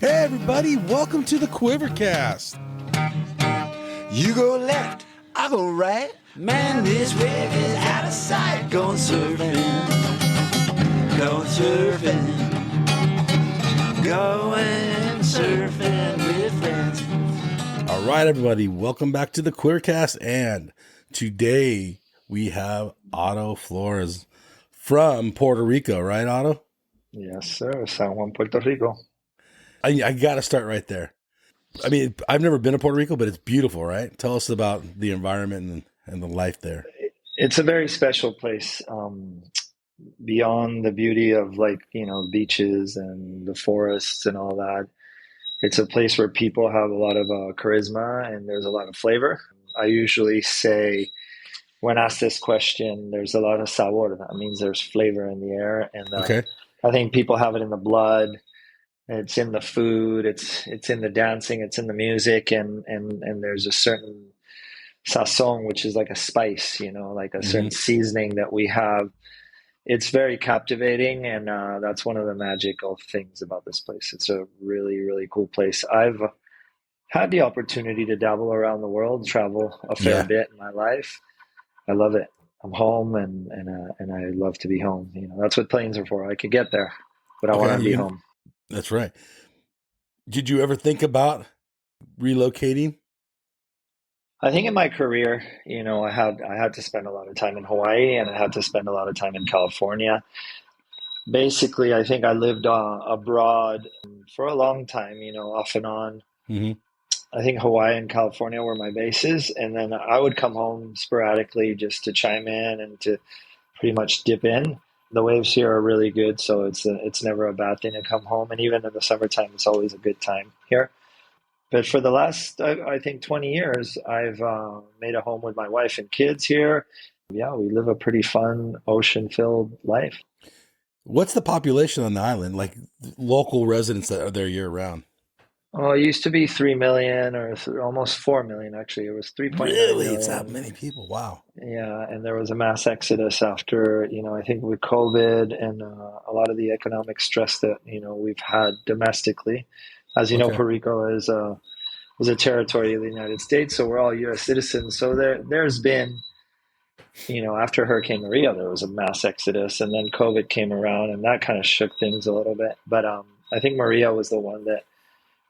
Hey everybody, welcome to the QuiverCast. You go left, I go right. Man, this wave is out of sight. Going surfing, going surfing, going surfing with friends. All right, everybody, welcome back to the QuiverCast. And today we have Otto Flores from Puerto Rico, right, Otto? Yes, sir. San Juan, Puerto Rico. I got to start right there. I mean, I've never been to Puerto Rico, but it's beautiful, right? Tell us about the environment and the life there. It's a very special place. Beyond the beauty of beaches and the forests and all that, it's a place where people have a lot of charisma and there's a lot of flavor. I usually say, when asked this question, there's a lot of sabor. That means there's flavor in the air, and Okay. I think people have it in the blood. It's in the food. It's in the dancing. It's in the music, and there's a certain sazon, which is like a spice, like a certain seasoning that we have. It's very captivating, and that's one of the magical things about this place. It's a really, really cool place. I've had the opportunity to dabble around the world, travel a fair bit in my life. I love it. I'm home, and I love to be home. That's what planes are for. I could get there, but I want to be home. That's right. Did you ever think about relocating? I think in my career, I had to spend a lot of time in Hawaii, and I had to spend a lot of time in California. Basically, I think I lived abroad for a long time, off and on. Mm-hmm. I think Hawaii and California were my bases, and then I would come home sporadically just to chime in and to pretty much dip in. The waves here are really good, so it's never a bad thing to come home. And even in the summertime, it's always a good time here. But for the last, I think, 20 years, I've made a home with my wife and kids here. Yeah, we live a pretty fun, ocean-filled life. What's the population on the island, like local residents that are there year-round? Oh, it used to be 3 million or almost 4 million, actually. It was 3.9 Really? million. It's that many people? Wow. Yeah, and there was a mass exodus after, I think with COVID and a lot of the economic stress that, we've had domestically. As you know, Puerto Rico was a territory of the United States, so we're all U.S. citizens. So there's been, after Hurricane Maria, there was a mass exodus, and then COVID came around, and that kind of shook things a little bit. But I think Maria was the one that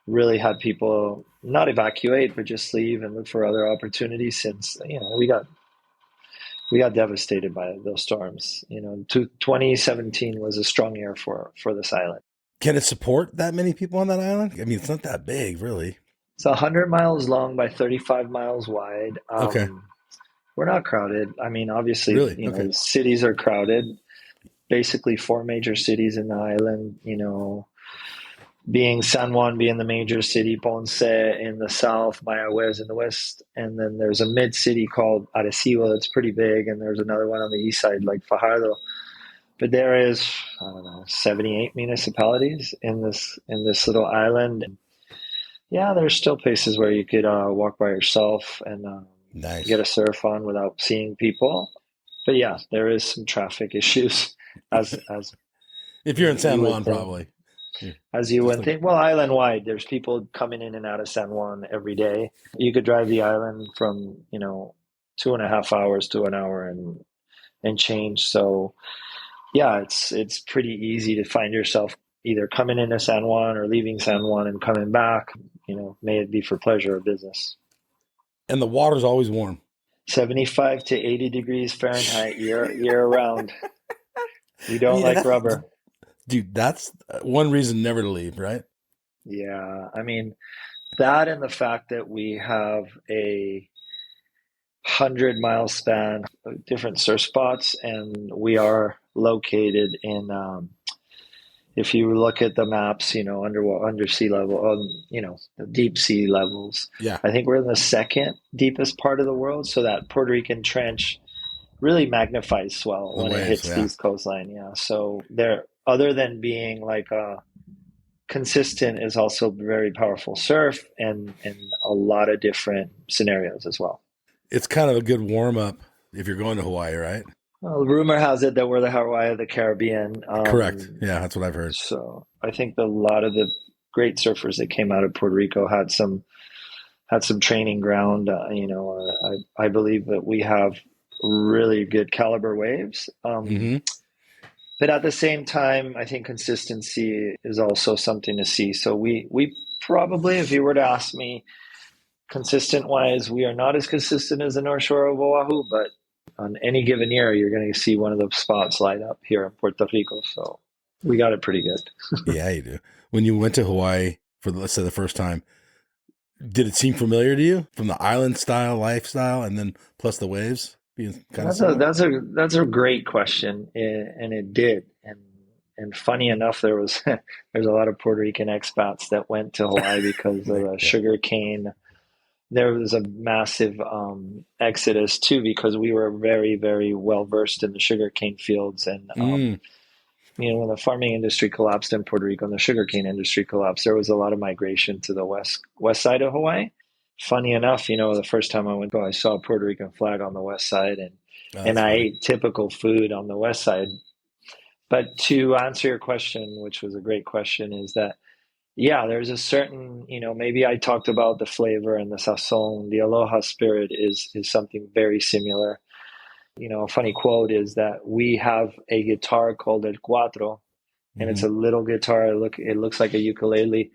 really had people not evacuate, but just leave and look for other opportunities, since we got devastated by those storms. 2017 was a strong year for this island. Can it support that many people on that island? I mean, it's not that big, really. It's 100 miles long by 35 miles wide. We're not crowded. I mean, obviously, Really? Cities are crowded. Basically, 4 major cities in the island, being San Juan being the major city, Ponce in the south, Mayagüez in the west, and then there's a mid-city called Arecibo that's pretty big, and there's another one on the east side like Fajardo. But there is, 78 municipalities in this little island. And yeah, there's still places where you could walk by yourself and get a surf on without seeing people. But yeah, there is some traffic issues as if you're in San Juan, probably. As you would think. Well, island-wide, there's people coming in and out of San Juan every day. You could drive the island from, 2.5 hours to an hour and change. So, yeah, it's pretty easy to find yourself either coming into San Juan or leaving San Juan and coming back, may it be for pleasure or business. And the water's always warm. 75 to 80 degrees Fahrenheit year round. We don't like rubber. Dude, that's one reason never to leave, right? Yeah, I mean, that and the fact that we have a 100-mile span of different surf spots, and we are located in, if you look at the maps, under sea level, the deep sea levels. Yeah. I think we're in the second deepest part of the world, so that Puerto Rican trench really magnifies swell when it hits these coastline. Yeah, so there. Other than being like consistent, is also very powerful surf and a lot of different scenarios as well. It's kind of a good warm up if you're going to Hawaii, right? Well, rumor has it that we're the Hawaii of the Caribbean. Correct. Yeah, that's what I've heard. So I think a lot of the great surfers that came out of Puerto Rico, had some training ground. I believe that we have really good caliber waves. Mm-hmm. But at the same time, I think consistency is also something to see. So we probably, if you were to ask me, consistent wise, we are not as consistent as the North Shore of Oahu, but on any given year, you're going to see one of the spots light up here in Puerto Rico. So we got it pretty good. Yeah, you do. When you went to Hawaii for, let's say, the first time, did it seem familiar to you from the island style lifestyle, and then plus the waves being kind of similar? That's a great question, and it did. And funny enough, there's a lot of Puerto Rican expats that went to Hawaii because of the Yeah. sugar cane. There was a massive exodus too because we were very, very well versed in the sugarcane fields, and when the farming industry collapsed in Puerto Rico and the sugarcane industry collapsed, there was a lot of migration to the west side of Hawaii. Funny enough, the first time I went, I saw a Puerto Rican flag on the west side, and I ate typical food on the west side. But to answer your question, which was a great question, is that yeah, there's a certain, maybe I talked about the flavor and the sazon. The aloha spirit is something very similar. A funny quote is that we have a guitar called el cuatro, and it's a little guitar. It looks like a ukulele.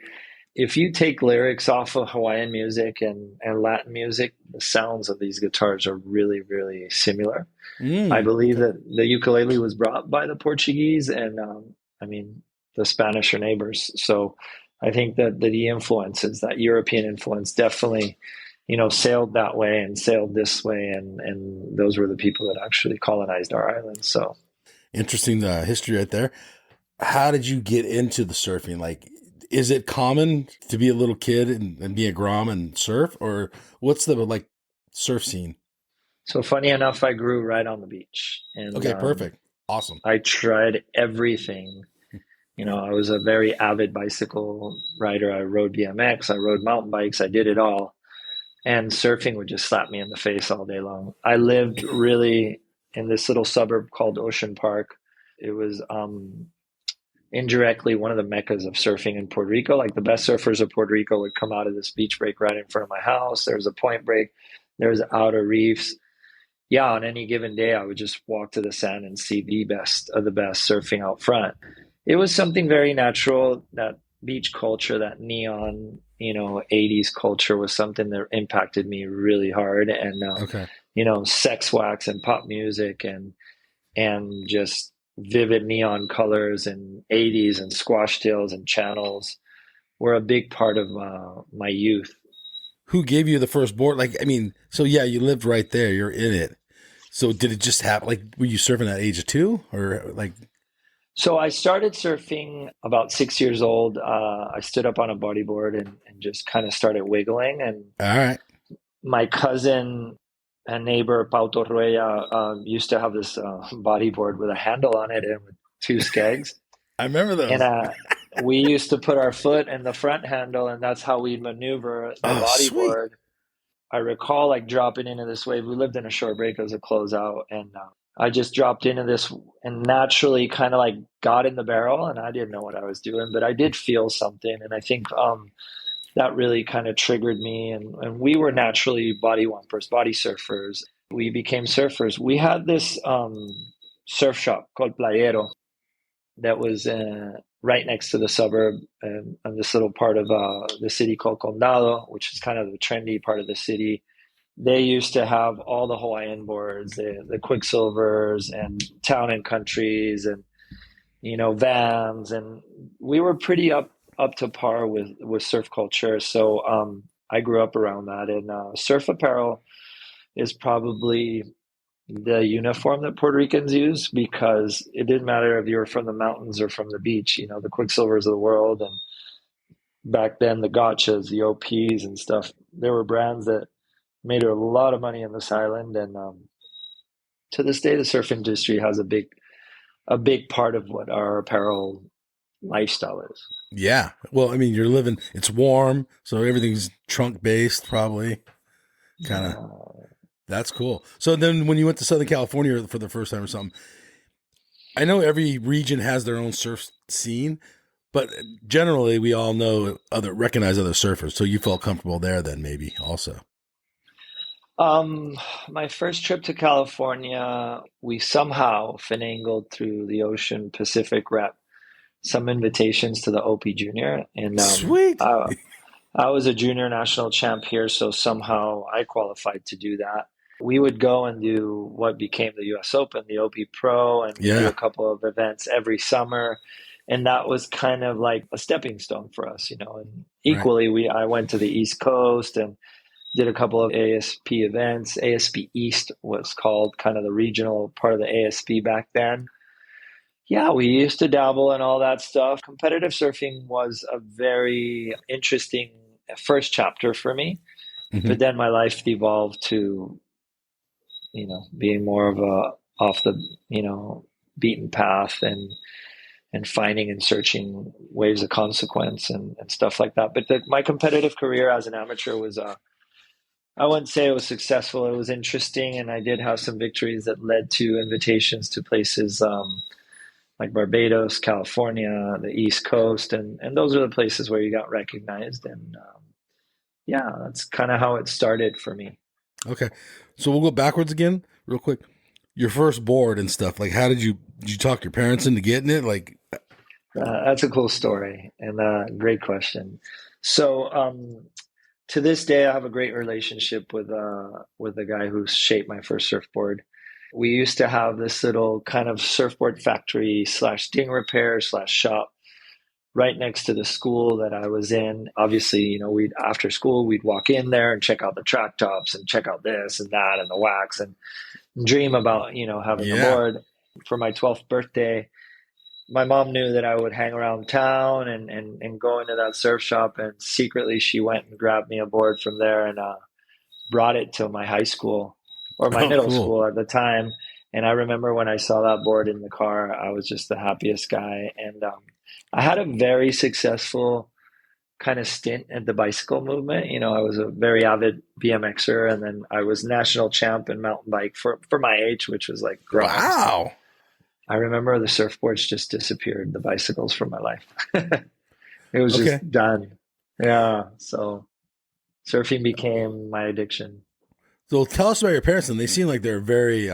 If you take lyrics off of Hawaiian music and Latin music, the sounds of these guitars are really, really similar. I believe that the ukulele was brought by the Portuguese, and the Spanish are neighbors. So I think that the influences, that European influence, definitely, sailed that way and sailed this way, and those were the people that actually colonized our island. So interesting history right there. How did you get into the surfing? Like, is it common to be a little kid and be a grom and surf, or what's the surf scene? So funny enough, I grew right on the beach, and Okay, perfect, awesome. I tried everything. I was a very avid bicycle rider. I rode BMX, I rode mountain bikes, I did it all. And surfing would just slap me in the face all day long. I lived really in this little suburb called Ocean Park. It was indirectly one of the meccas of surfing in Puerto Rico. Like the best surfers of Puerto Rico would come out of this beach break right in front of my house. There was a point break, there was outer reefs. Yeah, on any given day, I would just walk to the sand and see the best of the best surfing out front. It was something very natural. That beach culture, that neon, 80s culture was something that impacted me really hard. And, Okay. sex wax and pop music and just vivid neon colors and 80s and squash tails and channels were a big part of my youth. Who gave you the first board? So yeah, you lived right there. You're in it. So did it just happen? Were you surfing at age of 2 or So I started surfing about 6 years old. I stood up on a bodyboard and just kind of started wiggling. And all right. my cousin and neighbor, Pau Torruella, used to have this bodyboard with a handle on it and with 2 skegs. I remember those. And we used to put our foot in the front handle, and that's how we'd maneuver the bodyboard. Sweet. I recall dropping into this wave. We lived in a short break as a closeout, and I just dropped into this and naturally kind of got in the barrel, and I didn't know what I was doing, but I did feel something. And I think that really kind of triggered me. And we were naturally body wumpers, body surfers. We became surfers. We had this surf shop called Playero that was right next to the suburb and this little part of the city called Condado, which is kind of the trendy part of the city. They used to have all the Hawaiian boards, the Quicksilvers and Town and Countries and, Vans. And we were pretty up to par with surf culture. So I grew up around that. And surf apparel is probably the uniform that Puerto Ricans use, because it didn't matter if you were from the mountains or from the beach, the Quicksilvers of the world. And back then, the Gotchas, the OPs and stuff, there were brands that made a lot of money in this island. And to this day, the surf industry has a big part of what our apparel lifestyle is. Yeah. Well, you're living, it's warm, so everything's trunk based, probably. Kind of. That's cool. So then when you went to Southern California for the first time or something, I know every region has their own surf scene, But generally, we all recognize other surfers. So you felt comfortable there then, maybe also. Um, my first trip to California, we somehow finagled through the Ocean Pacific rep some invitations to the OP Junior, and Sweet. I was a junior national champ here, so somehow I qualified to do that. We would go and do what became the US Open, the OP Pro, and we'd do Yeah. a couple of events every summer. And that was kind of like a stepping stone for us, you know. And Right. equally, I went to the East Coast and did a couple of ASP events. ASP East was called, kind of the regional part of the ASP back then. Yeah, we used to dabble in all that stuff. Competitive surfing was a very interesting first chapter for me, Hmm. but then my life devolved to, being more of a off the, beaten path, and finding and searching waves of consequence, and stuff like that. But my competitive career as an amateur was, I wouldn't say it was successful. It was interesting, and I did have some victories that led to invitations to places, like Barbados, California, the East Coast, and those are the places where you got recognized. And yeah, that's kind of how it started for me. Okay. So we'll go backwards again real quick. Your first board and stuff. Like, how did you talk your parents into getting it? Like, That's a cool story and great question. So to this day, I have a great relationship with the guy who shaped my first surfboard. We used to have this little kind of surfboard factory slash ding repair slash shop right next to the school that I was in. Obviously, we'd after school we'd walk in there and check out the track tops and check out this and that and the wax and dream about having a yeah. board. For my 12th birthday, my mom knew that I would hang around town and go into that surf shop, and secretly she went and grabbed me a board from there and brought it to my high school or my Oh, middle cool. school at the time. And I remember when I saw that board in the car, I was just the happiest guy. And I had a very successful kind of stint at the bicycle movement. I was a very avid BMXer, and then I was national champ in mountain bike for my age, which was like growing. Wow. I remember the surfboards just disappeared, the bicycles from my life. It was Okay. just done. Yeah. So surfing became my addiction. So tell us about your parents. And they seem like they're very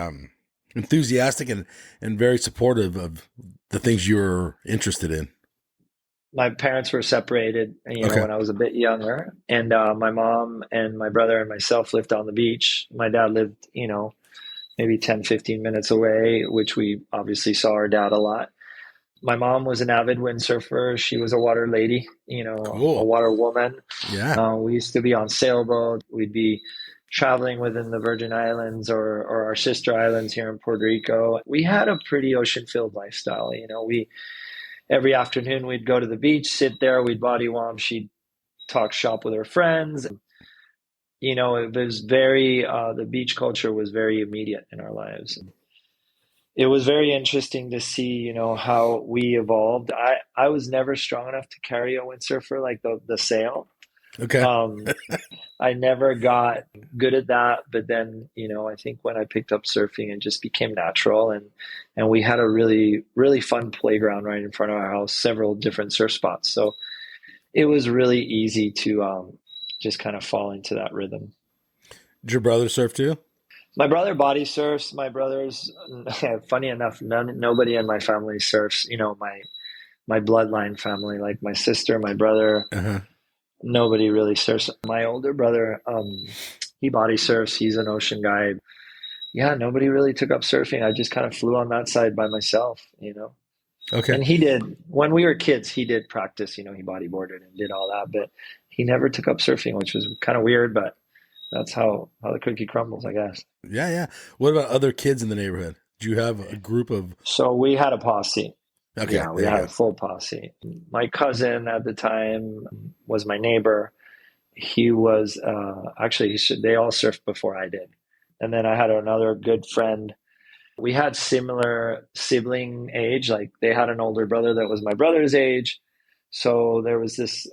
enthusiastic and very supportive of the things you're interested in. My parents were separated, Okay. when I was a bit younger, and my mom and my brother and myself lived on the beach. My dad lived, maybe 10, 15 minutes away, which we obviously saw our dad a lot. My mom was an avid windsurfer. She was a water lady, a Cool. water woman. Yeah. We used to be on sailboats. We'd be traveling within the Virgin Islands or our sister islands here in Puerto Rico. We had a pretty ocean-filled lifestyle. We every afternoon we'd go to the beach, sit there, we'd body womp. She'd talk shop with her friends. It was very the beach culture was very immediate in our lives. It was very interesting to see, how we evolved. I was never strong enough to carry a windsurfer like the sail. Okay. Um, I never got good at that, but then, I think when I picked up surfing, it just became natural, and we had a really, really fun playground right in front of our house, several different surf spots. So it was really easy to just kind of fall into that rhythm. Did your brother surf too? My brother body surfs. My brother's funny enough, nobody in my family surfs. My bloodline family, like my sister, my brother, Uh-huh. nobody really surfs. My older brother, he body surfs. He's an ocean guy. Yeah, nobody really took up surfing. I just kind of flew on that side by myself. Okay. And he did, when we were kids, he did practice, he bodyboarded and did all that, but he never took up surfing, which was kind of weird, but that's how the cookie crumbles, I guess. Yeah, yeah. What about other kids in the neighborhood? Do you have a group of? So we had a posse. Okay, Yeah, we there you had a go. full posse. My cousin at the time was my neighbor. He was actually they all surfed before I did. And then I had another good friend. We had similar sibling age. Like they had an older brother that was my brother's age. So there was this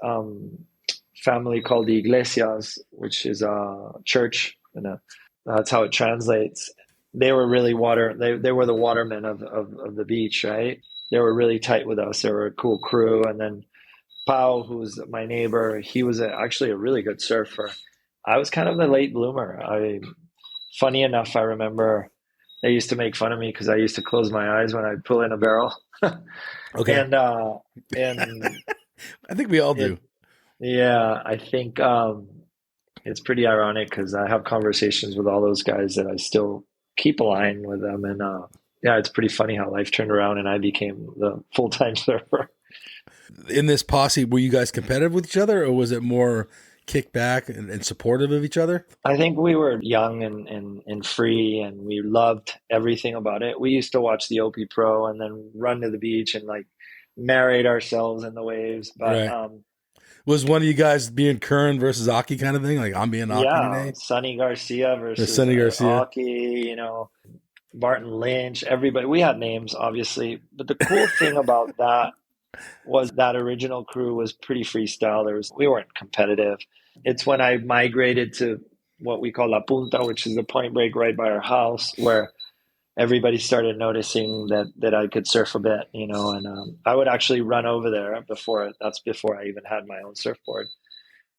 family called the Iglesias, which is a church, and that's how it translates. They were really they were the watermen of the beach, right? they were really tight with us. They were a cool crew. And then Pau, who's my neighbor, he was actually a really good surfer. I was kind of the late bloomer. Funny enough, I remember they used to make fun of me because I used to close my eyes when I'd pull in a barrel. Okay. and uh, and I think we all it do. yeah, I think it's pretty ironic because I have conversations with all those guys that I still keep a line with them, and yeah, it's pretty funny how life turned around and I became the full-time surfer. In this posse, were you guys competitive with each other, or was it more kick back and supportive of each other? I think we were young and free, and we loved everything about it. We used to watch the OP Pro and then run to the beach and like narrate ourselves in the waves. But Right. Was one of you guys being Curran versus Aki kind of thing? Like, I'm being Aki yeah, today? Sonny Garcia Or versus Sonny Garcia? Aki, Barton Lynch, everybody. We had names, obviously. But the cool thing about that was that original crew was pretty freestyle. We weren't competitive. It's when I migrated to what we call La Punta, which is the point break right by our house, where everybody started noticing that I could surf a bit, and I would actually run over there that's before I even had my own surfboard.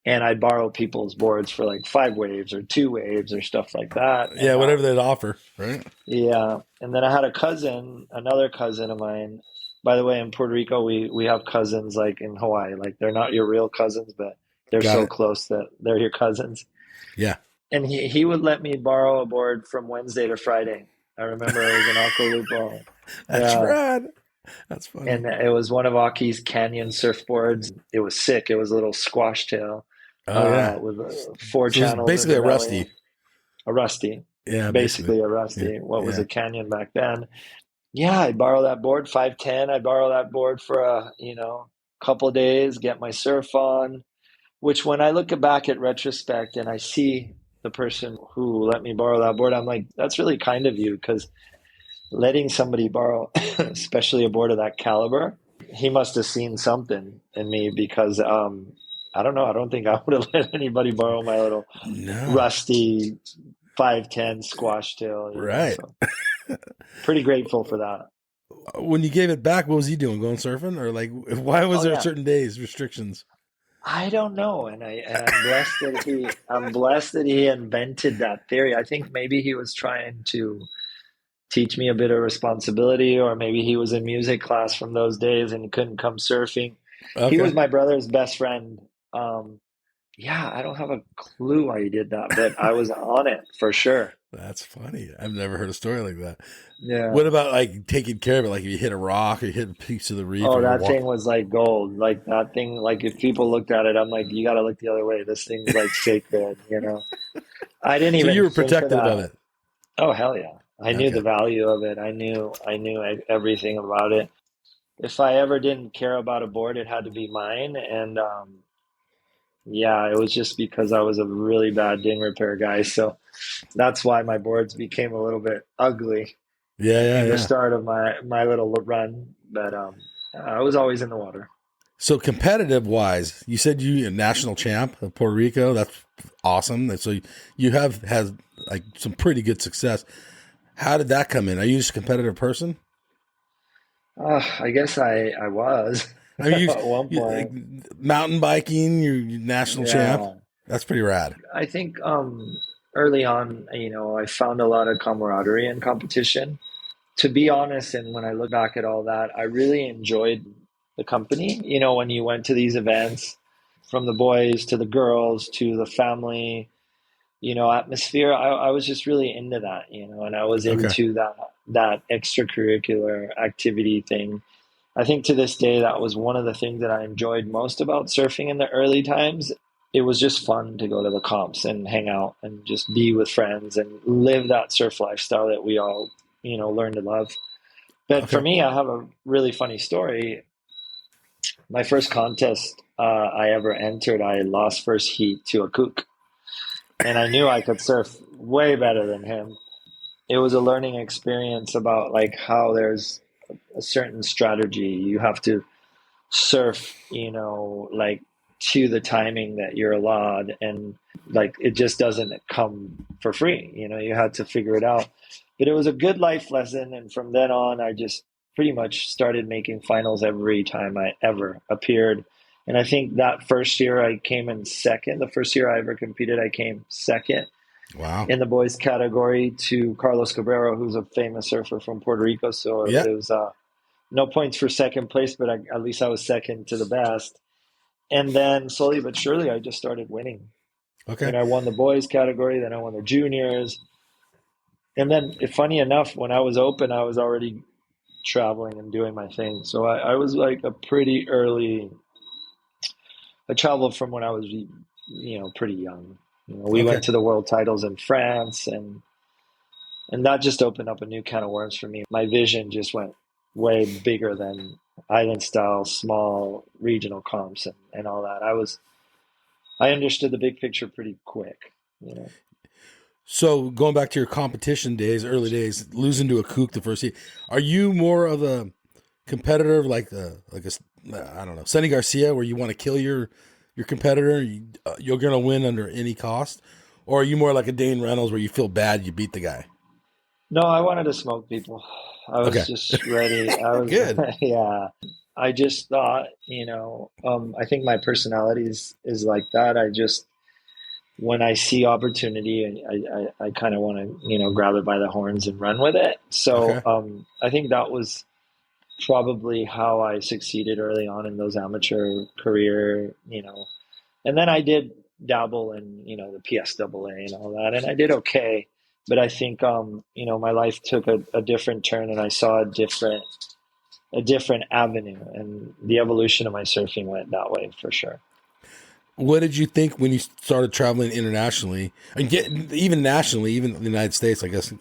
And I'd borrow people's boards for like 5 waves or 2 waves or stuff like that. Yeah, And whatever they'd offer, right? yeah, and then I had another cousin of mine. By the way, in Puerto Rico, we have cousins like in Hawaii. Like they're not your real cousins, but they're Got so it. close that they're your cousins. Yeah. And he would let me borrow a board from Wednesday to Friday. I remember it was an Aqualupo. That's Yeah. rad. That's funny. And it was one of Aki's Canyon surfboards. It was sick. It was a little squash tail Oh, yeah. with four So it was channels in basically the a Rusty. belly. A Rusty. Yeah, basically. Basically a Yeah. Rusty. What was Yeah. a Canyon back then? Yeah, I borrow that board, 5'10". I borrow that board for couple days, get my surf on, which when I look back at retrospect and I see the person who let me borrow that board, I'm like, that's really kind of you because letting somebody borrow, especially a board of that caliber, he must have seen something in me because I don't know. I don't think I would have let anybody borrow my little No. rusty 5'10" squash tail, Right. so pretty grateful for that. When you gave it back, what was he doing? Going surfing? Or like, why was Oh there yeah. certain days restrictions? I don't know, and I'm blessed that he invented that theory. I think maybe he was trying to teach me a bit of responsibility, or maybe he was in music class from those days and he couldn't come surfing. He Okay. was my brother's best friend. Um, yeah, I don't have a clue why he did that, but I was on it for sure. That's funny. I've never heard a story like that. Yeah. What about like taking care of it? Like if you hit a rock or you hit a piece of the reef or Oh, you're that thing walking. was like gold. Like that thing, like if people looked at it, I'm like, you got to look the other way. This thing's like sacred. I didn't So you even were think of protective of that. it. Oh, hell yeah. I knew Okay. the value of it. I knew everything about it. If I ever didn't care about a board, it had to be mine. And yeah, it was just because I was a really bad ding repair guy. So that's why my boards became a little bit ugly Yeah, yeah, in the yeah. start of my little run. But I was always in the water. So competitive wise, you said you a national champ of Puerto Rico. That's awesome. So you have had like some pretty good success. How did that come in? Are you just a competitive person? I guess I was I mean, at one you like point. mountain biking, you're national champ. Yeah. That's pretty rad. I think early on, I found a lot of camaraderie in competition. To be honest, and when I look back at all that, I really enjoyed the company. When you went to these events, from the boys to the girls to the family, atmosphere. I was just really into that, and I was Okay. into that extracurricular activity thing. I think to this day, that was one of the things that I enjoyed most about surfing in the early times. It was just fun to go to the comps and hang out and just be with friends and live that surf lifestyle that we all, learn to love. But for Okay. me, I have a really funny story. My first contest I ever entered, I lost first heat to a kook, and I knew I could surf way better than him. It was a learning experience about like how there's a certain strategy you have to surf, like to the timing that you're allowed, and like it just doesn't come for free. You had to figure it out. But it was a good life lesson, and from then on, I just pretty much started making finals every time I ever appeared. And I think that first year I came in second. The first year I ever competed, I came second Wow. in the boys category to Carlos Cabrero, who's a famous surfer from Puerto Rico. So Yeah. it was no points for second place, but at least I was second to the best. And then slowly but surely, I just started winning. Okay. And I won the boys category, then I won the juniors. And then, funny enough, when I was open, I was already traveling and doing my thing. So I was like a pretty early. I traveled from when I was, pretty young. We Okay. went to the world titles in France, and that just opened up a new can of worms for me. My vision just went way bigger than island style, small regional comps and all that. I understood the big picture pretty quick. So going back to your competition days, early days, losing to a kook the first heat, are you more of a competitor I don't know, Sonny Garcia, where you want to kill your competitor, you're going to win under any cost? Or are you more like a Dane Reynolds where you feel bad you beat the guy? No, I wanted to smoke people. I Okay. was just ready. I was, Good. yeah. I just thought, I think my personality is like that. When I see opportunity, I kind of want to, grab it by the horns and run with it. So Okay. I think that was probably how I succeeded early on in those amateur career. And then I did dabble in, the PSAA and all that, and I did okay. But I think, my life took a different turn, and I saw a different avenue, and the evolution of my surfing went that way for sure. What did you think when you started traveling internationally and even nationally, even in the United States? I guess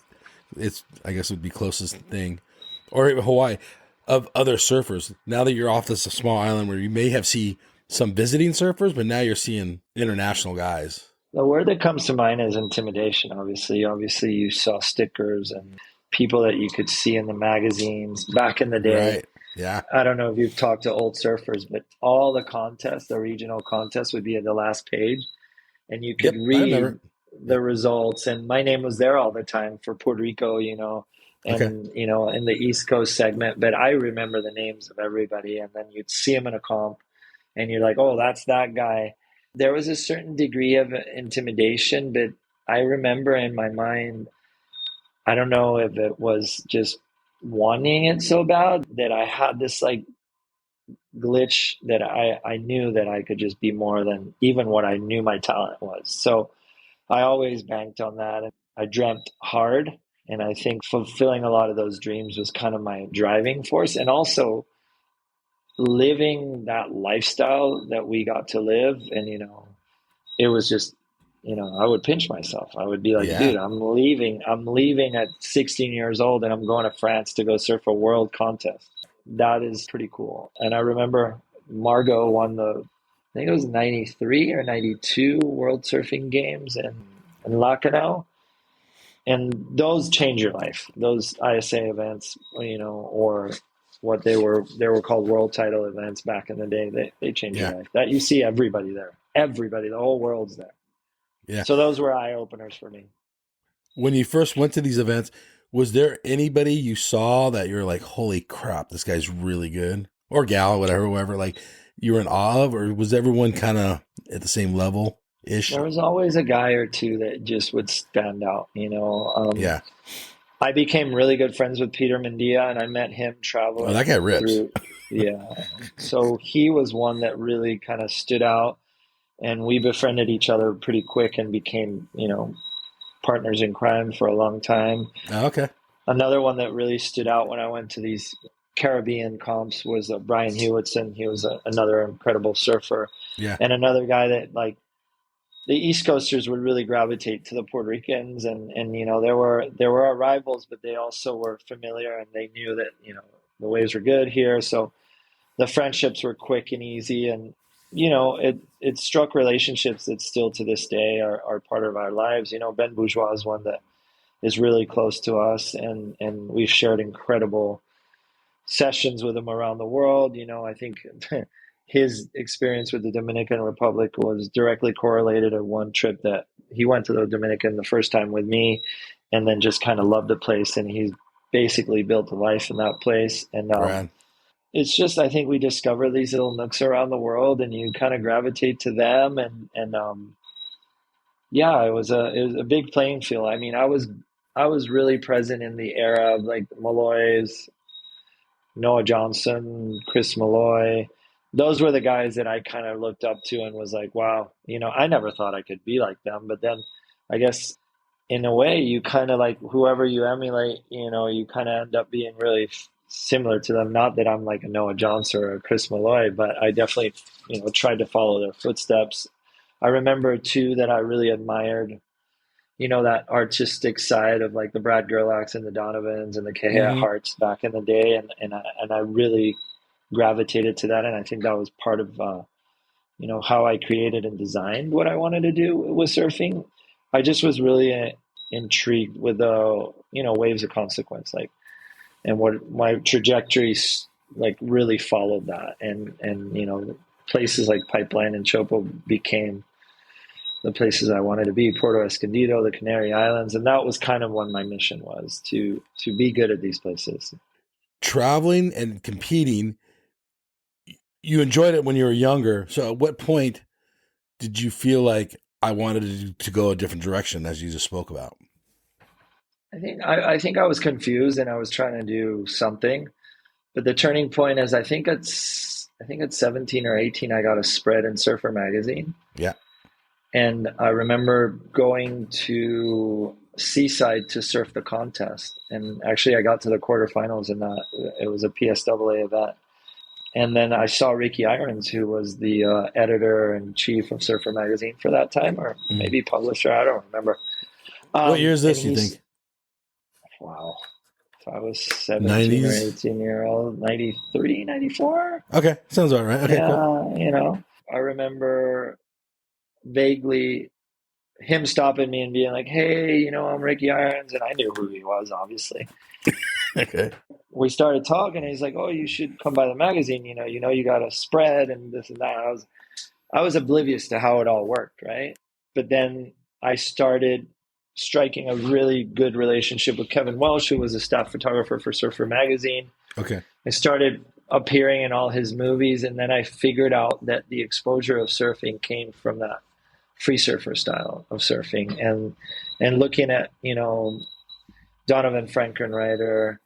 it would be closest thing, or even Hawaii, of other surfers. Now that you're off this small island where you may have see some visiting surfers, but now you're seeing international guys. The word that comes to mind is intimidation. Obviously, you saw stickers and people that you could see in the magazines back in the day. Right. Yeah. I don't know if you've talked to old surfers, but all the contests, the regional contests, would be at the last page, and you could Yep. I remember. read the Yep. results. And my name was there all the time for Puerto Rico, Okay. and in the East Coast segment. But I remember the names of everybody, and then you'd see them in a comp, and you're like, oh, that's that guy. There was a certain degree of intimidation, but I remember in my mind, I don't know if it was just wanting it so bad that I had this like glitch that I knew that I could just be more than even what I knew my talent was. So I always banked on that. And I dreamt hard. And I think fulfilling a lot of those dreams was kind of my driving force. And also living that lifestyle that we got to live. And, it was just, I would pinch myself. I would be like, Yeah. dude, I'm leaving at 16 years old and I'm going to France to go surf a world contest. That is pretty cool. And I remember Margot won I think it was 93 or 92 World Surfing Games in Lacanau. And those change your life. Those ISA events, or what they were called world title events back in the day, they change your Yeah. life. That you see everybody there. Everybody, the whole world's there. Yeah. So those were eye openers for me. When you first went to these events, was there anybody you saw that you're like, holy crap, this guy's really good? Or gal, whatever, whoever, like you were in awe of, or was everyone kind of at the same level ish? There was always a guy or two that just would stand out. Yeah. I became really good friends with Peter Mendia, and I met him Oh, that traveling guy rips. through. Yeah. So he was one that really kind of stood out, and we befriended each other pretty quick and became, partners in crime for a long time. Oh, okay. Another one that really stood out when I went to these Caribbean comps was Brian Hewitson. He was another incredible surfer, Yeah. and another guy that like the East Coasters would really gravitate to the Puerto Ricans, and there were our rivals, but they also were familiar and they knew that the waves were good here, so the friendships were quick and easy, and it struck relationships that still to this day are part of our lives. Ben Bourgeois is one that is really close to us, and we've shared incredible sessions with him around the world. I think his experience with the Dominican Republic was directly correlated to one trip that he went to the Dominican the first time with me, and then just kind of loved the place. And he's basically built a life in that place. And Right. it's just, I think we discover these little nooks around the world, and you kind of gravitate to them. And yeah, it was a big playing field. I mean, I was really present in the era of like Malloy's, Noah Johnson, Chris Malloy. Those were the guys that I kind of looked up to and was like, wow, I never thought I could be like them. But then I guess in a way, you kind of like whoever you emulate, you kind of end up being really similar to them. Not that I'm like a Noah Johnson or a Chris Malloy, but I definitely, tried to follow their footsteps. I remember too that I really admired, that artistic side of like the Brad Gerlachs and the Donovans and the Kehea Hmm. Harts back in the day, and I really gravitated to that, and I think that was part of how I created and designed what I wanted to do with surfing. I just was really intrigued with the waves of consequence, like, and what my trajectories like really followed that, and places like Pipeline and Chopo became the places I wanted to be, Puerto Escondido, the Canary Islands, and that was kind of what my mission was, to be good at these places. Traveling and competing, you enjoyed it when you were younger. So at what point did you feel like I wanted to go a different direction, as you just spoke about? I think I was confused and I was trying to do something, but the turning point is I think at 17 or 18 I got a spread in Surfer magazine, Yeah. and I remember going to Seaside to surf the contest, and actually I got to the quarterfinals in that. It was a PSAA event. And then I saw Ricky Irons, who was the editor and chief of Surfer Magazine for that time, or Mm. maybe publisher, I don't remember. What year is And this, you he's, think? wow, if I was 17 or 90s? 18 year old, 93, 94. Okay. Sounds about right. Okay, cool. Yeah, I remember vaguely him stopping me and being like, hey, I'm Ricky Irons. And I knew who he was, obviously. Okay. We started talking, and he's like, oh, you should come by the magazine. You got a spread and this and that. I was oblivious to how it all worked, right? But then I started striking a really good relationship with Kevin Welsh, who was a staff photographer for Surfer Magazine. Okay. I started appearing in all his movies, and then I figured out that the exposure of surfing came from that free surfer style of surfing, and looking at Donovan Frankenreiter,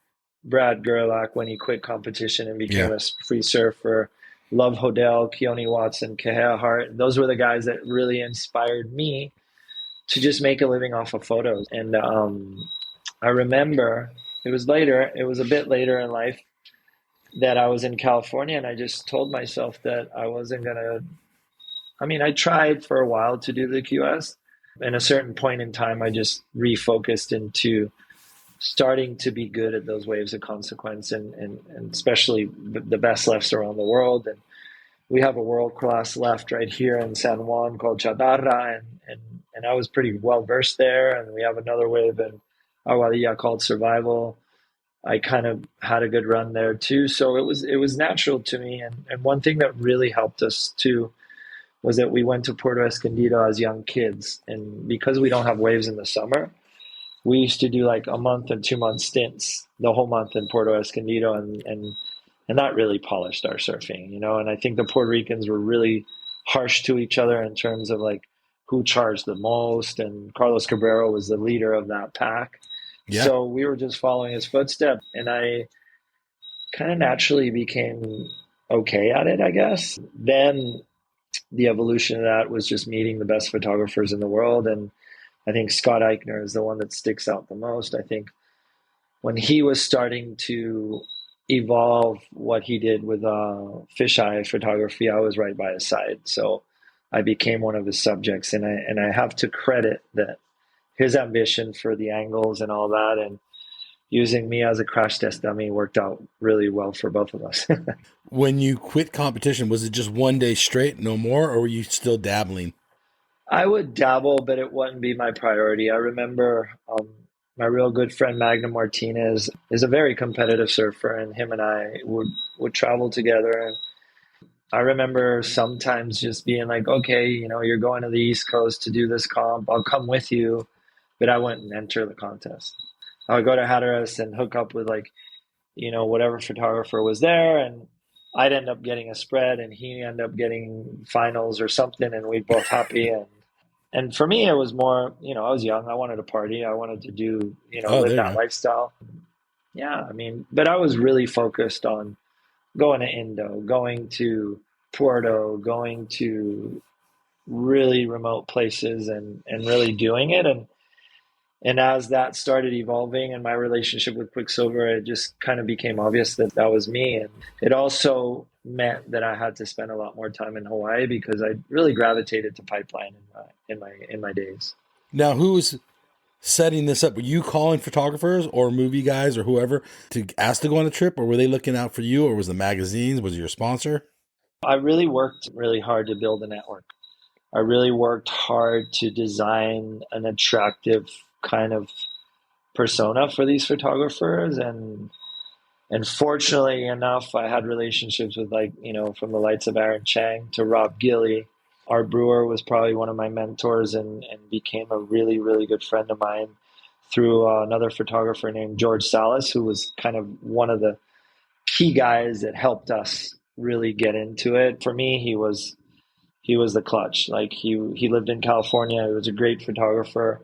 Brad Gerlach when he quit competition and became Yeah. a free surfer, Love Hodel, Keone Watson, Kehea Hart. Those were the guys that really inspired me to just make a living off of photos. And I remember it was a bit later in life that I was in California, and I just told myself that I wasn't going to. I mean, I tried for a while to do the QS. And a certain point in time, I just refocused into starting to be good at those waves of consequence, and especially the best lefts around the world. And we have a world class left right here in San Juan called Chatarra, and I was pretty well versed there. And we have another wave in Aguadilla called Survival. I kind of had a good run there too, so it was natural to me. And one thing that really helped us too was that we went to Puerto Escondido as young kids, and because we don't have waves in the summer, we used to do like a month and 2 month stints, the whole month in Puerto Escondido, and that really polished our surfing. And I think the Puerto Ricans were really harsh to each other in terms of like who charged the most, and Carlos Cabrera was the leader of that pack. Yeah. So we were just following his footsteps, and I kind of naturally became okay at it, I guess. Then the evolution of that was just meeting the best photographers in the world, and I think Scott Eichner is the one that sticks out the most. I think when he was starting to evolve what he did with fisheye photography, I was right by his side. So I became one of his subjects, and I have to credit that his ambition for the angles and all that, and using me as a crash test dummy worked out really well for both of us. When you quit competition, was it just one day straight, no more, or were you still dabbling? I would dabble, but it wouldn't be my priority. I remember my real good friend Magna Martinez is a very competitive surfer, and him and I would travel together. And I remember sometimes just being like, okay, you're going to the East Coast to do this comp. I'll come with you, but I wouldn't enter the contest. I would go to Hatteras and hook up with like, whatever photographer was there, and I'd end up getting a spread and he end up getting finals or something, and we'd both happy. And for me, it was more, I was young. I wanted to party. I wanted to do, Oh, live there you that go. lifestyle. Yeah, I mean, but I was really focused on going to Indo, going to Puerto, going to really remote places and really doing it. And as that started evolving and my relationship with Quicksilver, it just kind of became obvious that that was me. And it also meant that I had to spend a lot more time in Hawaii because I really gravitated to pipeline in my days. Now, who's setting this up? Were you calling photographers or movie guys or whoever to ask to go on a trip, or were they looking out for you, or was the magazines? Was it your sponsor? I really worked really hard to build a network. I really worked hard to design an attractive kind of persona for these photographers, and fortunately enough, I had relationships with, like, from the likes of Aaron Chang to Rob Gilly. Art Brewer was probably one of my mentors and became a really, really good friend of mine through another photographer named George Salas, who was kind of one of the key guys that helped us really get into it. For me, he was the clutch. Like, he lived in California. He was a great photographer,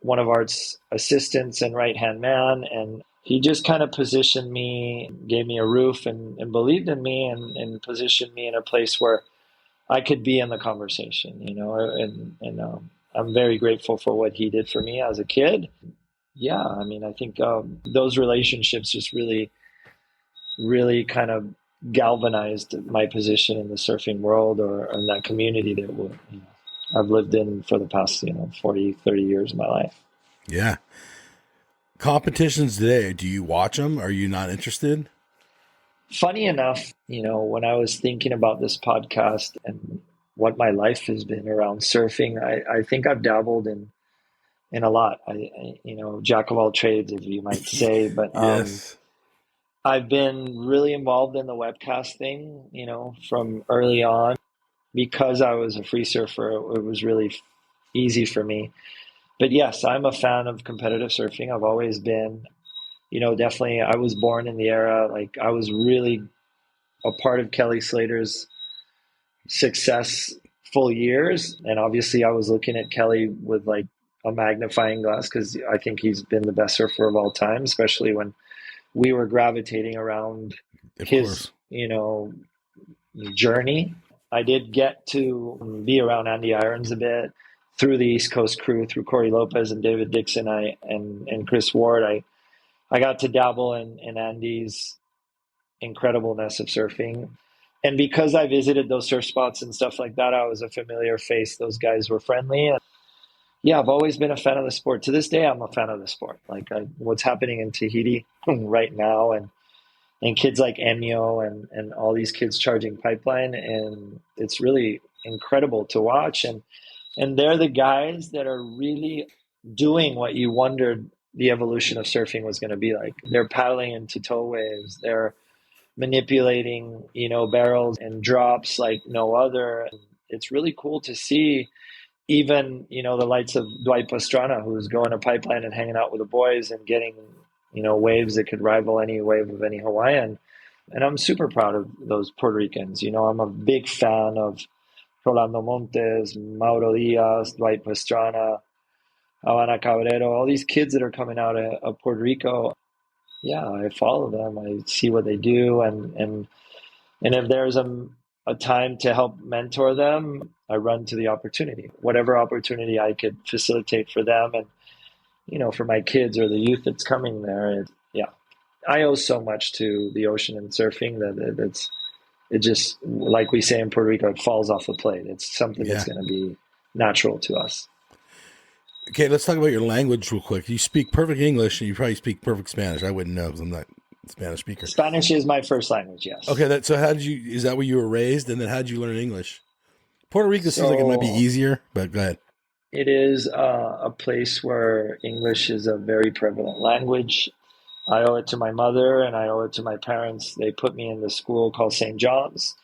one of Art's assistants and right hand man, and he just kind of positioned me, gave me a roof, and believed in me, and positioned me in a place where I could be in the conversation, and I'm very grateful for what he did for me as a kid. Yeah, I mean, I think those relationships just really, really kind of galvanized my position in the surfing world, or in that community that I've lived in for the past 40, 30 years of my life. Yeah. Competitions today, do you watch them? Are you not interested? Funny enough, when I was thinking about this podcast and what my life has been around surfing, I think I've dabbled in a lot. Jack of all trades, as you might say, but Yes. I've been really involved in the webcast thing, from early on. Because I was a free surfer, it was really easy for me. But yes, I'm a fan of competitive surfing. I've always been, definitely. I was born in the era, like, I was really a part of Kelly Slater's successful years. And obviously, I was looking at Kelly with like a magnifying glass because I think he's been the best surfer of all time, especially when we were gravitating around Of his, course. journey. I did get to be around Andy Irons a bit through the East Coast crew, through Corey Lopez and David Dixon, and Chris Ward. I got to dabble in Andy's incredibleness of surfing. And because I visited those surf spots and stuff like that, I was a familiar face. Those guys were friendly. And yeah, I've always been a fan of the sport. To this day, I'm a fan of the sport. Like, what's happening in Tahiti right now, and kids like Emio and all these kids charging pipeline. And it's really incredible to watch. And they're the guys that are really doing what you wondered the evolution of surfing was going to be like. They're paddling into tow waves. They're manipulating, barrels and drops like no other. And it's really cool to see even, the lights of Dwight Pastrana, who's going to pipeline and hanging out with the boys and getting, waves that could rival any wave of any Hawaiian. And I'm super proud of those Puerto Ricans. I'm a big fan of Rolando Montes, Mauro Diaz, Dwight Pastrana, Havana Cabrero, all these kids that are coming out of Puerto Rico. Yeah, I follow them. I see what they do, and if there's a time to help mentor them, I run to the opportunity. Whatever opportunity I could facilitate for them, and for my kids or the youth that's coming there. Yeah, I owe so much to the ocean and surfing that it just, like we say in Puerto Rico, it falls off the plate. It's something that's Yeah. going to be natural to us. Okay, let's talk about your language real quick. You speak perfect English and you probably speak perfect Spanish. I wouldn't know because I'm not a Spanish speaker. Spanish is my first language, yes. Okay, so is that where you were raised? And then how did you learn English? Puerto Rico seems like it might be So easier, but go ahead. it is a place where English is a very prevalent language. I owe it to my mother and I owe it to my parents. They put me in the school called St. John's.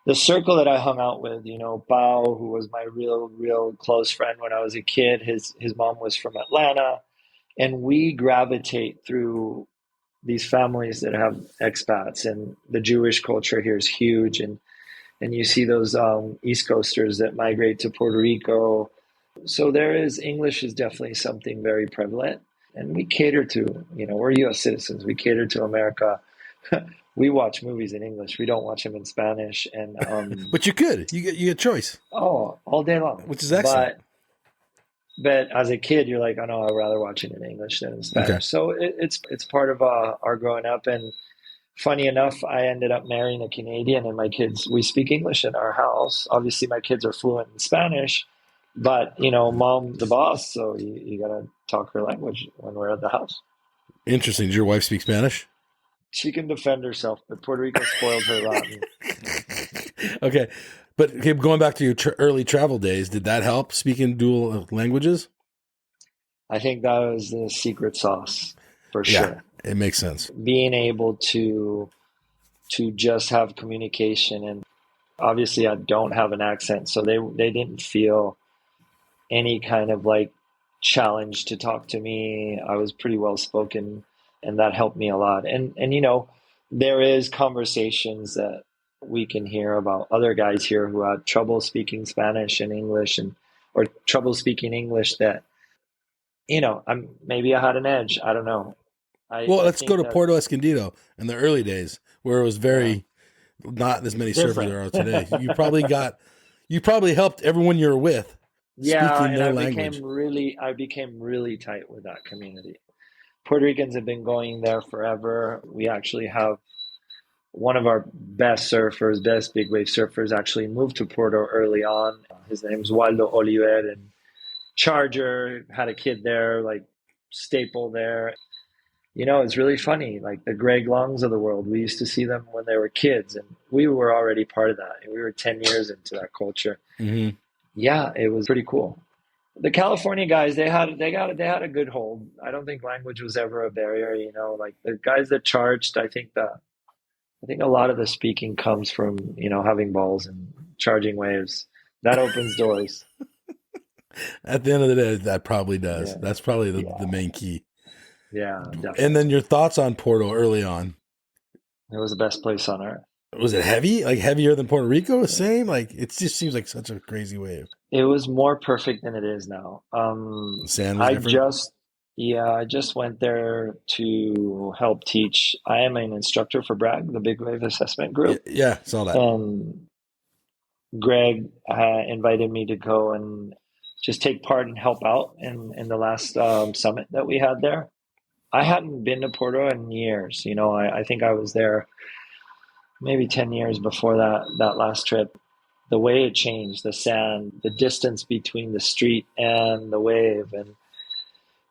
The circle that I hung out with, Bao, who was my real, real close friend when I was a kid, his mom was from Atlanta. And we gravitate through these families that have expats, and the Jewish culture here is huge. And you see those East Coasters that migrate to Puerto Rico. So English is definitely something very prevalent. And we cater to, we're US citizens. We cater to America. We watch movies in English. We don't watch them in Spanish. And But you get choice, all day long. which is excellent. But as a kid, you're like, oh no, I'd rather watch it in English than in Okay. Spanish. So it's part of our growing up. And funny enough, I ended up marrying a Canadian, and my kids, we speak English in our house. Obviously, my kids are fluent in Spanish, but mom's the boss, so you gotta talk her language when we're at the house. Interesting. Does your wife speak Spanish? She can defend herself, but Puerto Rico spoiled her rotten. Okay. But okay, going back to your early travel days, did that help speaking dual languages? I think that was the secret sauce for Yeah, sure. it makes sense. Being able to just have communication, and obviously I don't have an accent, so they didn't feel any kind of like challenge to talk to me. I was pretty well spoken, and that helped me a lot. And there is conversations that we can hear about other guys here who had trouble speaking Spanish and English, or trouble speaking English that maybe I had an edge. I don't know. Well, I let's go think to that, Puerto Escondido in the early days, where it was yeah, very not as many surfers different. there are today. You probably helped everyone you're with Yeah, speaking and their language. I became really tight with that community. Puerto Ricans have been going there forever. We actually have one of our best surfers, best big wave surfers, actually moved to Porto early on. His name's Waldo Oliver, and Charger had a kid there, like staple there. It's really funny. Like the Greg Longs of the world, we used to see them when they were kids, and we were already part of that. And we were 10 years into that culture. Hmm. Yeah, it was pretty cool. The California guys, they had a good hold. I don't think language was ever a barrier. Like the guys that charged, I think a lot of the speaking comes from having balls and charging waves. That opens doors. At the end of the day, that probably does. Yeah, That's probably the yeah, main key. yeah, And definitely. then your thoughts on Porto early on. It was the best place on earth. Was it heavy? Like heavier than Puerto Rico? Same? Like it just seems like such a crazy wave. It was more perfect than it is now. The sand was I different. just, yeah, I just went there to help teach. I am an instructor for Bragg, the Big Wave Assessment Yeah, Group, yeah, saw that. and Greg invited me to go and just take part and help out in the last summit that we had there. I hadn't been to Porto in years. I think I was there maybe 10 years before that last trip. The way it changed, the sand, the distance between the street and the wave. And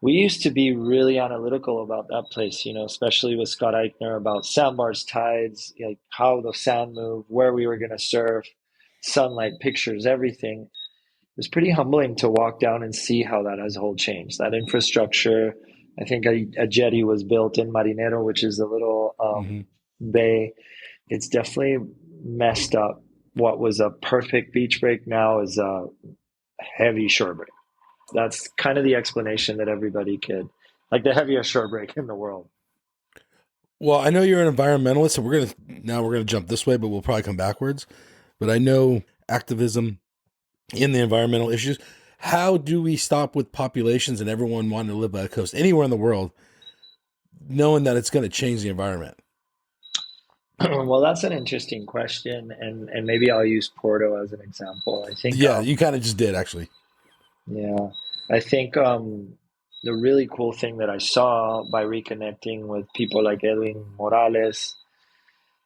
we used to be really analytical about that place, especially with Scott Eichner about sandbars, tides, like how the sand moved, where we were going to surf, sunlight, pictures, everything. It was pretty humbling to walk down and see how that has whole changed. That infrastructure, I think a jetty was built in Marinero, which is a little Hmm. bay. It's definitely messed up. What was a perfect beach break now is a heavy shore break. That's kind of the explanation that everybody could, like the heaviest shore break in the world. Well, I know you're an environmentalist, so we're gonna jump this way, but we'll probably come backwards. But I know activism in the environmental issues. How do we stop with populations and everyone wanting to live by the coast anywhere in the world, knowing that it's going to change the environment? Well, that's an interesting question, and maybe I'll use Porto as an example. I think, Yeah, you kind of just did actually. yeah, I think the really cool thing that I saw by reconnecting with people like Edwin Morales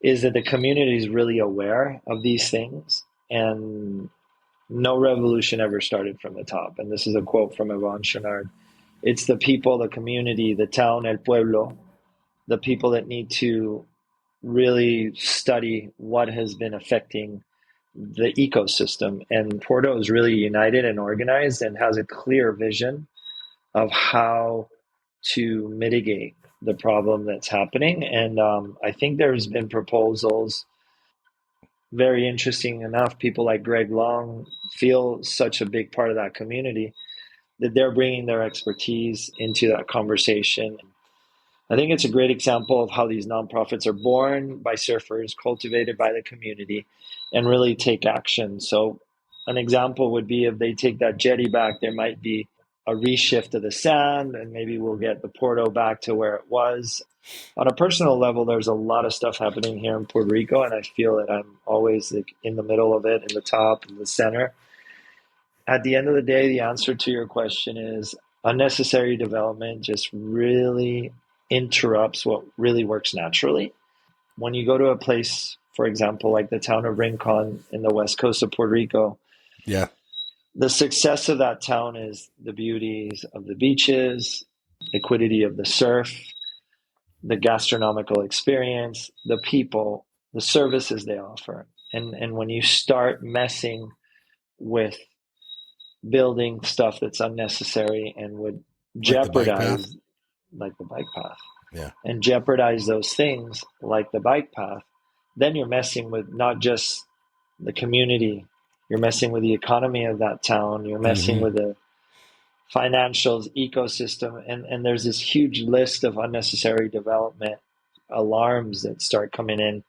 is that the community is really aware of these things, and no revolution ever started from the top. And this is a quote from Yvon Chouinard. It's the people, the community, the town, el pueblo, the people that need to really study what has been affecting the ecosystem. And Porto is really united and organized and has a clear vision of how to mitigate the problem that's happening. And I think there's been proposals. Very interesting enough, people like Greg Long feel such a big part of that community that they're bringing their expertise into that conversation. I think it's a great example of how these nonprofits are born by surfers, cultivated by the community, and really take action. So an example would be if they take that jetty back, there might be a reshift of the sand, and maybe we'll get the Porto back to where it was. On a personal level, there's a lot of stuff happening here in Puerto Rico, and I feel that I'm always like in the middle of it, in the top, in the center. At the end of the day, the answer to your question is unnecessary development just really interrupts what really works naturally. When you go to a place, for example, like the town of Rincon in the west coast of Puerto Rico, Yeah. the success of that town is the beauties of the beaches, liquidity of the surf, the gastronomical experience, the people, the services they offer. And when you start messing with building stuff that's unnecessary and would Like the bike path. jeopardize, like the bike path, Yeah. and jeopardize those things like the bike path, then you're messing with not just the community, you're messing with the economy of that town, you're messing with the financials ecosystem, and there's this huge list of unnecessary development alarms that start coming in.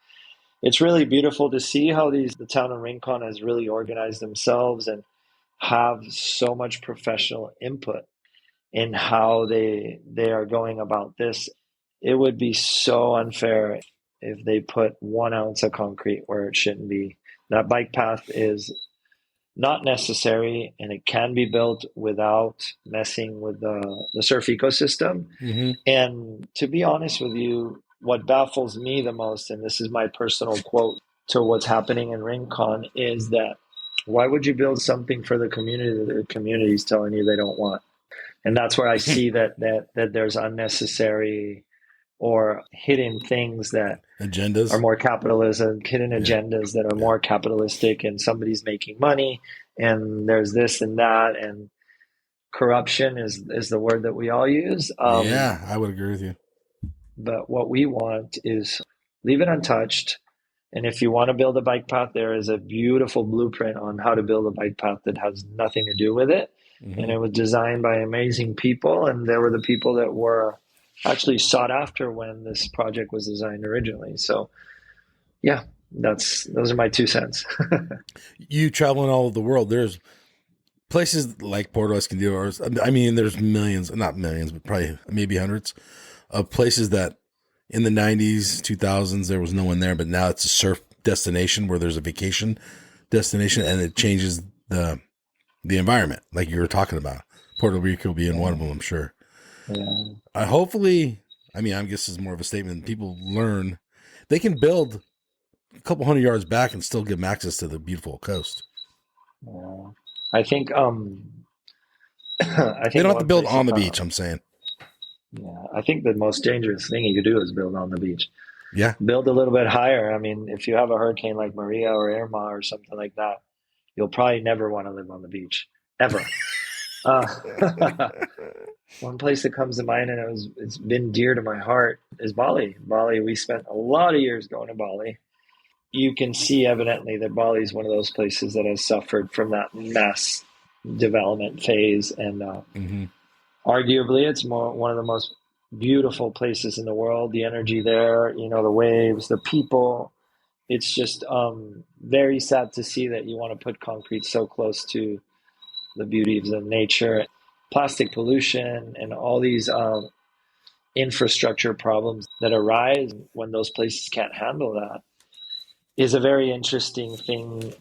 It's really beautiful to see how the town of Rincon has really organized themselves and have so much professional input in how they are going about this. It would be so unfair if they put 1 ounce of concrete where it shouldn't be. That bike path is not necessary, and it can be built without messing with the surf ecosystem. And to be honest with you, what baffles me the most, and this is my personal quote to what's happening in Rincon, is that why would you build something for the community that the community is telling you they don't want? And that's where I see that there's unnecessary or hidden things that Agendas are more capitalism, hidden agendas that are more capitalistic, and somebody's making money, and there's this and that, and corruption is the word that we all use. Yeah, I would agree with you. But what we want is leave it untouched. And if you want to build a bike path, there is a beautiful blueprint on how to build a bike path that has nothing to do with it. And it was designed by amazing people, and they were the people that were actually sought after when this project was designed originally. So yeah, those are my 2 cents. You travel in all of the world. There's places like Porto Escondido. I mean, there's millions, not millions, but probably maybe hundreds of places that in the 90s, 2000s, there was no one there, but now it's a surf destination where there's a vacation destination, and it changes the environment, like you were talking about. Puerto Rico being one of them, I'm sure. Yeah. Hopefully, I mean, I guess it's more of a statement. People learn they can build a couple hundred yards back and still give them access to the beautiful coast. Yeah. I think I think they don't have to build on the beach. I'm saying. Yeah, I think the most dangerous thing you could do is build on the beach. Yeah, build a little bit higher. I mean, if you have a hurricane like Maria or Irma or something like that, you'll probably never want to live on the beach ever. One place that comes to mind, and it's been dear to my heart, is Bali. Bali, we spent a lot of years going to Bali. You can see evidently that Bali is one of those places that has suffered from that mass development phase, and arguably it's one of the most beautiful places in the world. The energy there, the waves, the people. It's just very sad to see that you want to put concrete so close to the beauties of nature. Plastic pollution and all these infrastructure problems that arise when those places can't handle that is a very interesting thing.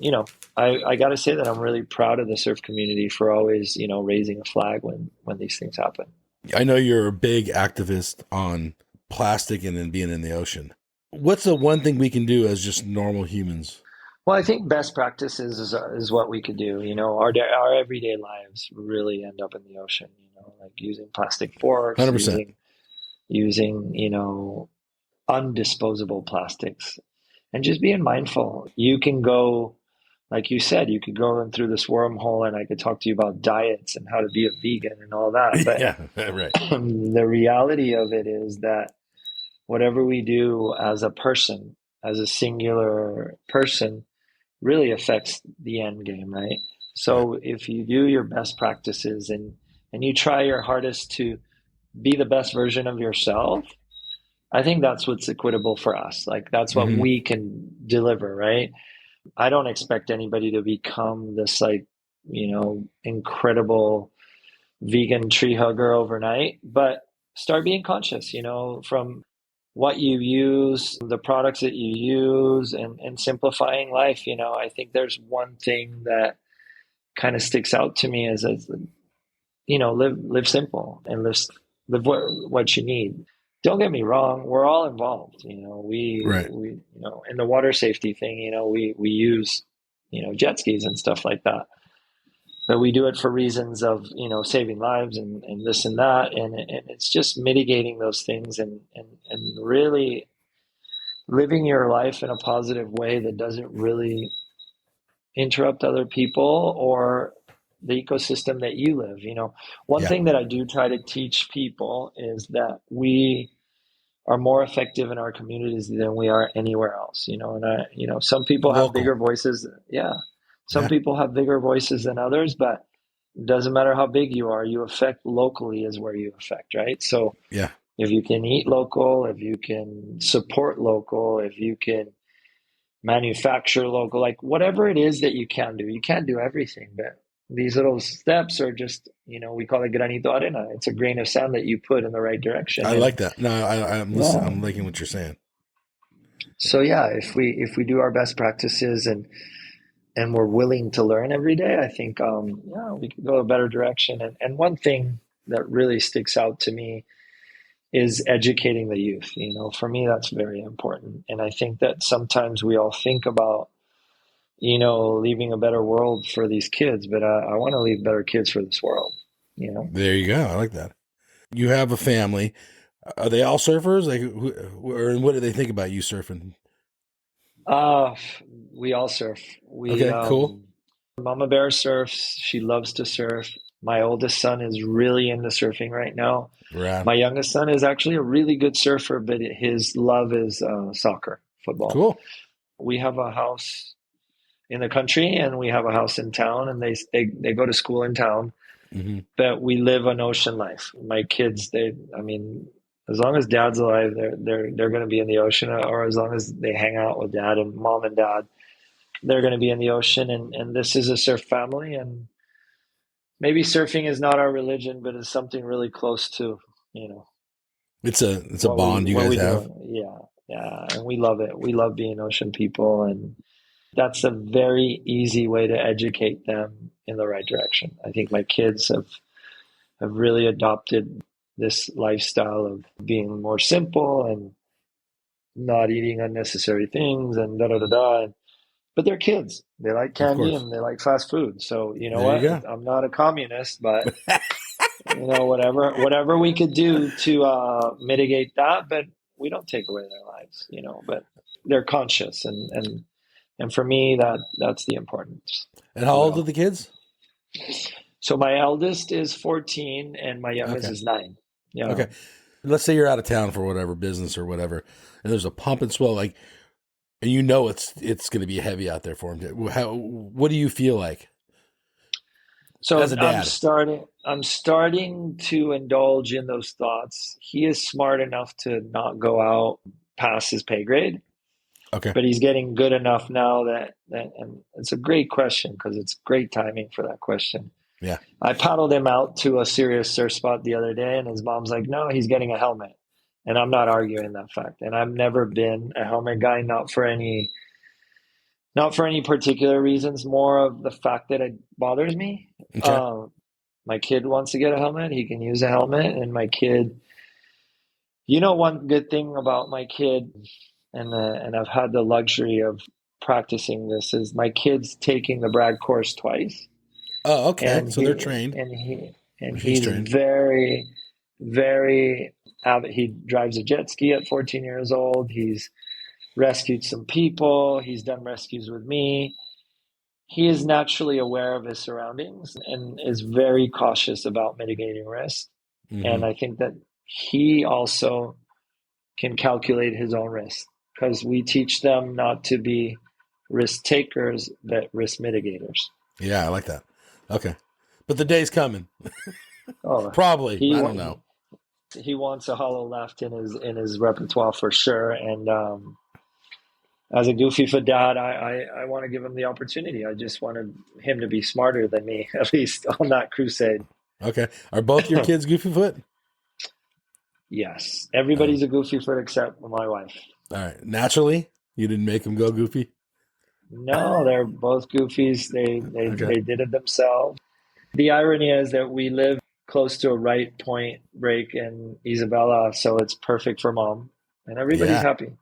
I got to say that I'm really proud of the surf community for always, raising a flag when these things happen. I know you're a big activist on plastic and then being in the ocean. What's the one thing we can do as just normal humans? Well, I think best practices is what we could do. Our everyday lives really end up in the ocean. Like using plastic forks, 100%. using undisposable plastics, and just being mindful. You can go, like you said, you could go in through this wormhole, and I could talk to you about diets and how to be a vegan and all that. But yeah, right. The reality of it is that whatever we do as a person, as a singular person, really affects the end game, right? So if you do your best practices and and you try your hardest to be the best version of yourself, I think that's what's equitable for us. Like that's what Mm-hmm. we can deliver, right? I don't expect anybody to become this like, incredible vegan tree hugger overnight, but start being conscious, from what you use, the products that you use, and simplifying life. I think there's one thing that kind of sticks out to me is live simple and live what you need. Don't get me wrong, we're all involved. Right. We in the water safety thing, we use jet skis and stuff like that. But we do it for reasons of saving lives and this and that, and it's just mitigating those things and really living your life in a positive way that doesn't really interrupt other people or the ecosystem that you live. One Yeah. thing that I do try to teach people is that we are more effective in our communities than we are anywhere else. Some people have bigger Local. voices. Yeah. Some Yeah. people have bigger voices than others, but it doesn't matter how big you are, you affect locally is where you affect, right? So Yeah. if you can eat local, if you can support local, if you can manufacture local, like whatever it is that you can do. You can't do everything, but these little steps are just, we call it granito arena. It's a grain of sand that you put in the right direction. I And like that. No, I'm listening. yeah, I'm liking what you're saying. so yeah, if we do our best practices and we're willing to learn every day, I think yeah, we can go a better direction. And one thing that really sticks out to me is educating the youth. For me, that's very important. And I think that sometimes we all think about leaving a better world for these kids, but I want to leave better kids for this world. There you go. I like that. You have a family. Are they all surfers? Like, or what do they think about you surfing? Uh, we all surf. Okay, cool. Mama Bear surfs. She loves to surf. My oldest son is really into surfing right now. Right. My youngest son is actually a really good surfer, but his love is soccer, football. Cool. We have a house in the country and we have a house in town, and they go to school in town. Mm-hmm. But we live an ocean life. My kids, I mean, as long as dad's alive, they're going to be in the ocean, or as long as they hang out with dad and mom and dad, they're going to be in the ocean. And this is a surf family, and maybe surfing is not our religion, but it's something really close to, you know, It's a bond you what guys we have. do. Yeah, yeah, and we love it. We love being ocean people, and that's a very easy way to educate them in the right direction. I think my kids have really adopted this lifestyle of being more simple and not eating unnecessary things and da da da da. But they're kids. They like Of candy course. and they like fast food. So you know There you what? go. I'm not a communist, but whatever we could do to mitigate that, but we don't take away their lives. But they're conscious, and for me that's the importance And how of it old are all. the kids? So my eldest is 14 and my youngest Okay. is 9. Yeah. Okay. Let's say you're out of town for whatever business or whatever, and there's a pump and swell, like, and it's going to be heavy out there for him. What do you feel like So as a dad? I'm starting to indulge in those thoughts. He is smart enough to not go out past his pay grade, Okay. but he's getting good enough now that and it's a great question because it's great timing for that question. Yeah. I paddled him out to a serious surf spot the other day, and his mom's like, "No, he's getting a helmet." And I'm not arguing that fact. And I've never been a helmet guy, not for any particular reasons, more of the fact that it bothers me. Okay. Uh, my kid wants to get a helmet, he can use a helmet. And my kid, one good thing about my kid, and I've had the luxury of practicing this, is my kid's taking the Bragg course twice. Oh, okay. And So they're he trained. and he and Or he's he's trained. very, very avid. He drives a jet ski at 14 years old. He's rescued some people. He's done rescues with me. He is naturally aware of his surroundings and is very cautious about mitigating risk. Mm-hmm. And I think that he also can calculate his own risk because we teach them not to be risk takers, but risk mitigators. Yeah, I like that. Okay. But the day's coming. Oh, Probably. he I wa- don't know. he wants a hollow left in his repertoire for sure. And as a goofy foot dad, I want to give him the opportunity. I just wanted him to be smarter than me, at least on that crusade. Okay. Are both your kids goofy foot? Yes, Oh, everybody's a goofy foot except my wife. all right. Naturally, you didn't make them go goofy. No, they're both goofies. Okay. They did it themselves. The irony is that we live close to a right point break in Isabella, so it's perfect for mom, and everybody's Yeah. happy.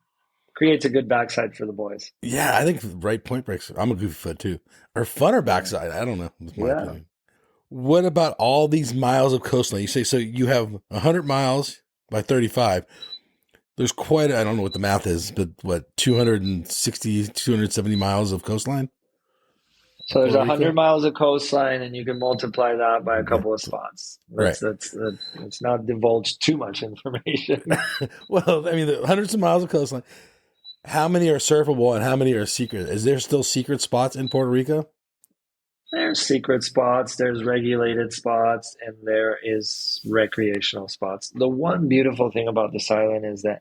Creates a good backside for the boys. Yeah. I think right point breaks. I'm a goofy foot too. Or funner Yeah, backside. I don't know. That's my yeah. opinion. What about all these miles of coastline? You say so you have 100 miles by 35. There's I don't know what the math is, but what, 260, 270 miles of coastline in So there's Puerto 100 Rico? miles of coastline, and you can multiply that by a Okay. couple of spots. Right. Let's not divulge too much information. Well, I mean, the hundreds of miles of coastline. How many are surfable and how many are secret? Is there still secret spots in Puerto Rico? There's secret spots, there's regulated spots, and there is recreational spots. The one beautiful thing about this island is that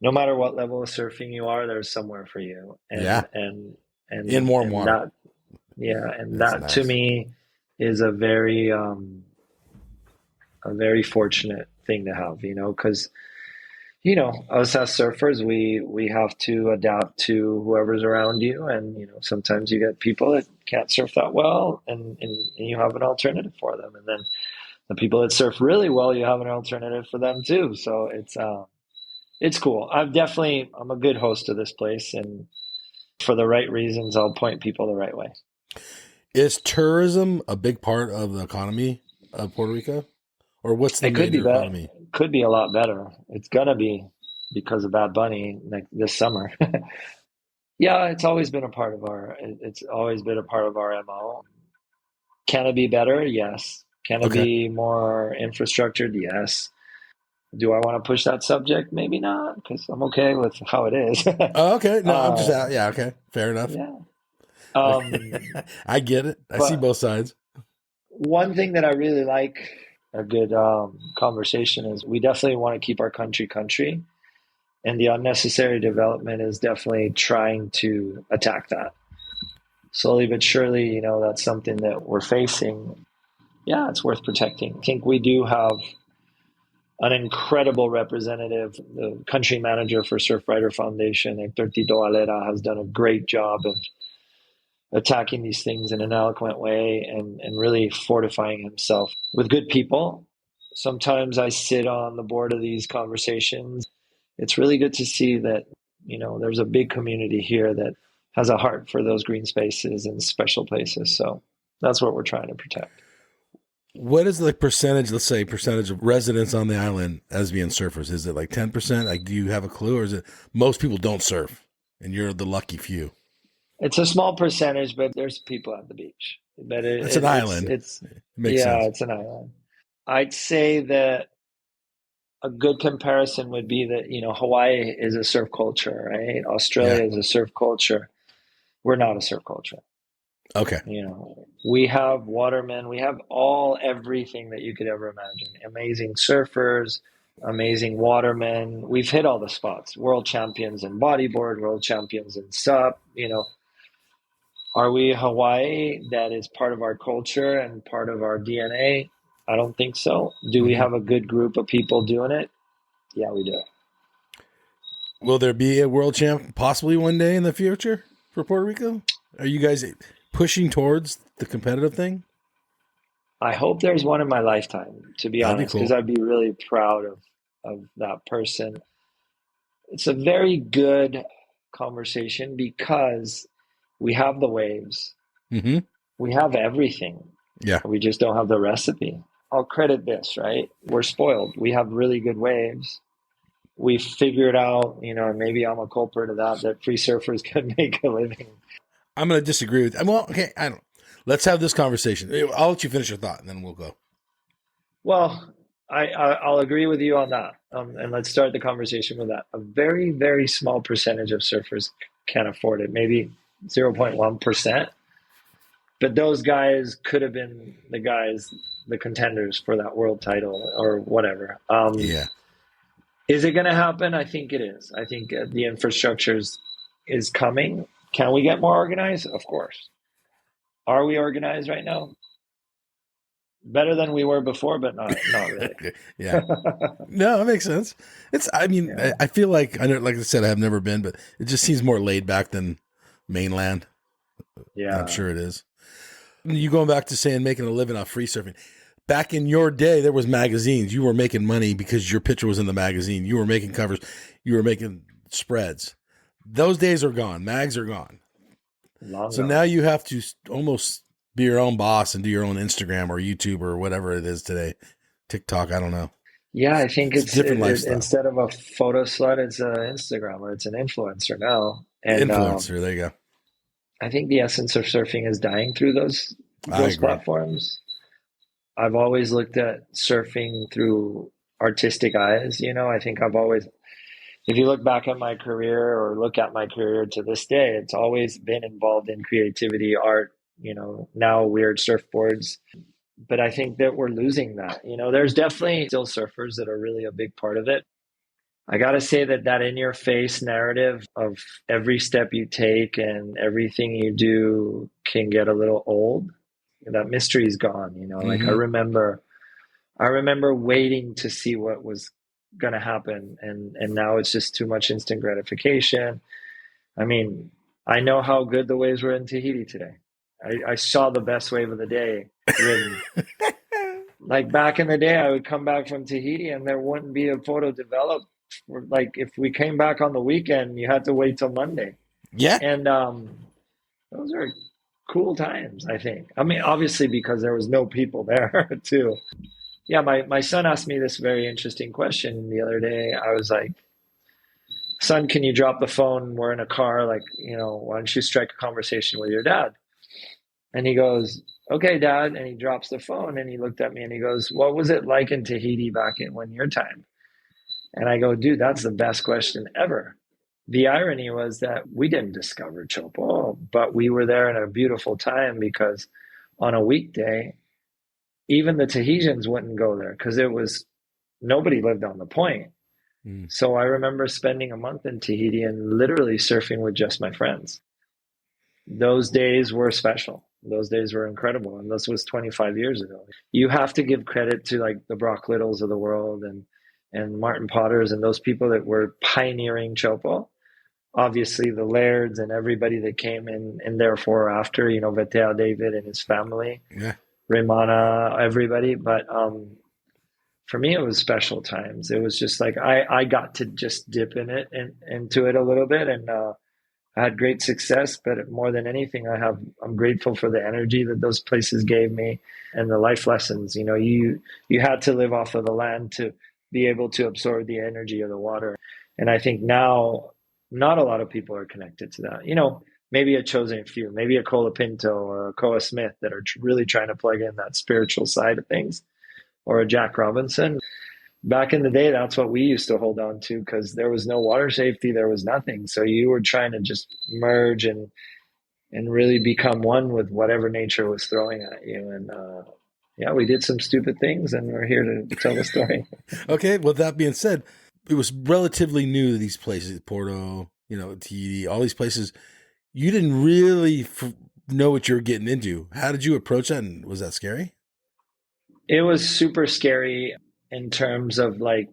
no matter what level of surfing you are, there's somewhere for you. Yeah. In warm And water. that yeah, and That's that to nice. me is a very fortunate thing to have, because us as surfers, we have to adapt to whoever's around you, and sometimes you get people that can't surf that well, and you have an alternative for them, and then the people that surf really well, you have an alternative for them too. So it's cool. I'm a good host of this place, and for the right reasons, I'll point people the right way. Is tourism a big part of the economy of Puerto Rico? Or what's the It could be major better. economy? Could be a lot better. It's gonna be because of Bad Bunny this summer. Yeah, it's always been a part of our MO. Can it be better? Yes. Can it Okay. be more infrastructured? Yes. Do I want to push that subject? Maybe not, because I'm okay with how it is. Oh, okay. No, I'm just uh, out. Yeah, okay. Fair enough. yeah. Okay. Um, I get it. I see but both sides. one thing that I really like a good conversation is we definitely want to keep our country, and the unnecessary development is definitely trying to attack that. Slowly but surely, that's something that we're facing. Yeah, it's worth protecting. I think we do have an incredible representative. The country manager for Surfrider Foundation, Hector Tito Valera, has done a great job of attacking these things in an eloquent way, and really fortifying himself with good people. Sometimes I sit on the board of these conversations. It's really good to see that, there's a big community here that has a heart for those green spaces and special places. So that's what we're trying to protect. What is the percentage, let's say, percentage of residents on the island as being surfers? Is it like 10%? Like, do you have a clue? Or is it most people don't surf and you're the lucky few? It's a small percentage, but there's people at the beach. But It's an island. It makes yeah, sense. it's an island. I'd say that a good comparison would be that, Hawaii is a surf culture, right? Yeah. Australia is a surf culture. We're not a surf culture. Okay. We have watermen, we have everything that you could ever imagine. Amazing surfers, amazing watermen. We've hit all the spots. World champions in bodyboard, world champions in sup. Are we Hawaii that is part of our culture and part of our DNA? I don't think so. Do we Hmm. have a good group of people doing it? Yeah, we do. Will there be a world champ possibly one day in the future for Puerto Rico? Are you guys pushing towards the competitive thing? I hope there's one in my lifetime, to be That'd be honest, because cool. I'd be really proud of that person. It's a very good conversation because we have the waves, Hmm. we have everything. Yeah. We just don't have the recipe. I'll credit this, right? We're spoiled. We have really good waves. We figured out, and maybe I'm a culprit of that free surfers can make a living. I'm going to disagree with. Well, okay, I don't. Let's have this conversation. I'll let you finish your thought, and then we'll go. Well, I'll agree with you on that. And let's start the conversation with that. A very, very small percentage of surfers can afford it, maybe 0.1%. But those guys could have been the guys the contenders for that world title or whatever. Yeah. Is it going to happen? I think it is. I think the infrastructure is coming. Can we get more organized? Of course. Are we organized right now? Better than we were before, but not really. Yeah. No, that makes sense. I mean, Yeah. I feel like, I know, like I said, I have never been, but it just seems more laid back than mainland. I'm Yeah. sure it is. You going back to saying making a living off free surfing. Back in your day, there was magazines. You were making money because your picture was in the magazine. You were making covers. You were making spreads. Those days are gone. Mags are gone. Long So gone. now you have to almost be your own boss and do your own Instagram or YouTube or whatever it is today. TikTok, I don't know. Yeah, I think It's a different lifestyle. instead of a photo slut, it's an Instagram or it's an influencer now. And Influencer, there you go. I think the essence of surfing is dying through I those agree. platforms. I've always looked at surfing through artistic eyes. I think I've always, if you look back at my career or look at my career to this day, it's always been involved in creativity, art, now weird surfboards. But I think that we're losing that. There's definitely still surfers that are really a big part of it. I got to say that in your face narrative of every step you take and everything you do can get a little old. That mystery is gone. Like I remember waiting to see what was going to happen, and now it's just too much instant gratification. I mean, I know how good the waves were in Tahiti today. I saw the best wave of the day ridden. Like back in the day, I would come back from Tahiti and there wouldn't be a photo developed. Like if we came back on the weekend, you had to wait till Monday. Yeah. And those are cool times, I think. I mean, obviously because there was no people there too. Yeah, my son asked me this very interesting question the other day. I was like, son, can you drop the phone? We're in a car. Like, why don't you strike a conversation with your dad? And he goes, okay, dad. And he drops the phone and he looked at me and he goes, what was it like in Tahiti back in when your time? And I go, dude, that's the best question ever. The irony was that we didn't discover Chopo, but we were there in a beautiful time because on a weekday, even the Tahitians wouldn't go there because nobody lived on the point. So I remember spending a month in Tahiti and literally surfing with just my friends. Those days were special. Those days were incredible. And this was 25 years ago. You have to give credit to like the Brock Littles of the world and Martin Potters and those people that were pioneering Chopo. Obviously the Lairds and everybody that came in therefore after, Vetea David and his family, Yeah. Raymana, everybody. But for me, it was special times. It was just like I got to just dip in it and into it a little bit, and I had great success. But more than anything, I'm grateful for the energy that those places gave me and the life lessons. You had to live off of the land to be able to absorb the energy of the water, and I think now not a lot of people are connected to that. Maybe a chosen few, maybe a Colapinto or a Koa Smith that are really trying to plug in that spiritual side of things, or a Jack Robinson. Back in the day, that's what we used to hold on to because there was no water safety, there was nothing. So you were trying to just merge and really become one with whatever nature was throwing at you. And yeah, we did some stupid things, and we're here to tell the story. Okay. Well, that being said, it was relatively new to these places, Porto, TD, all these places. You didn't really know what you were getting into. How did you approach that? And was that scary? It was super scary in terms of like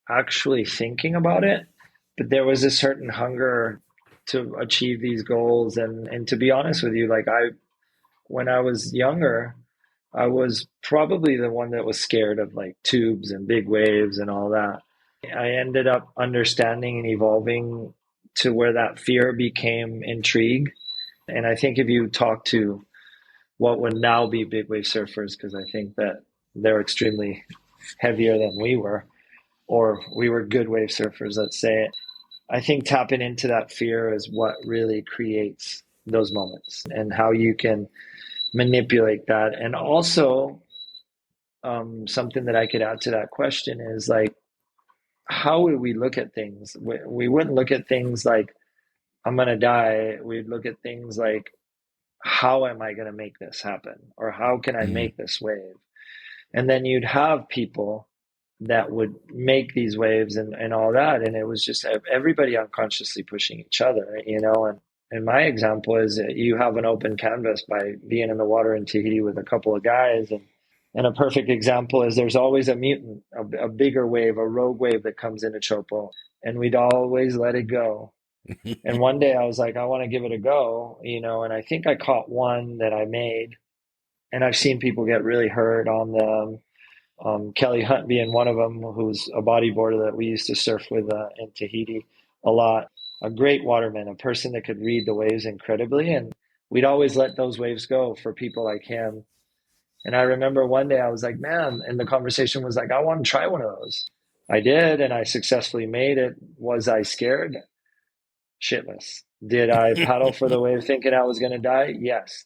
actually thinking about it, but there was a certain hunger to achieve these goals. And to be honest with you, like when I was younger, I was probably the one that was scared of like tubes and big waves and all that. I ended up understanding and evolving to where that fear became intrigue. And I think if you talk to what would now be big wave surfers, because I think that they're extremely heavier than we were, or we were good wave surfers, let's say it. I think tapping into that fear is what really creates those moments and how you can manipulate that. And also, something that I could add to that question is like, how would we look at things? We wouldn't look at things like, I'm going to die. We'd look at things like, how am I going to make this happen? Or how can I make this wave? And then you'd have people that would make these waves and all that. And it was just everybody unconsciously pushing each other, you know. And my example is that you have an open canvas by being in the water in Tahiti with a couple of guys. And a perfect example is there's always a mutant, a bigger wave, a rogue wave that comes into Chopo, and we'd always let it go. And one day I was like, I want to give it a go, you know, and I think I caught one that I made. And I've seen people get really hurt on them. Kelly Hunt being one of them, who's a bodyboarder that we used to surf with in Tahiti a lot. A great waterman, a person that could read the waves incredibly. And we'd always let those waves go for people like him. And I remember one day I was like, man, and the conversation was like, I want to try one of those. I did, and I successfully made it. Was I scared? Shitless. Did I paddle for the wave thinking I was going to die? Yes.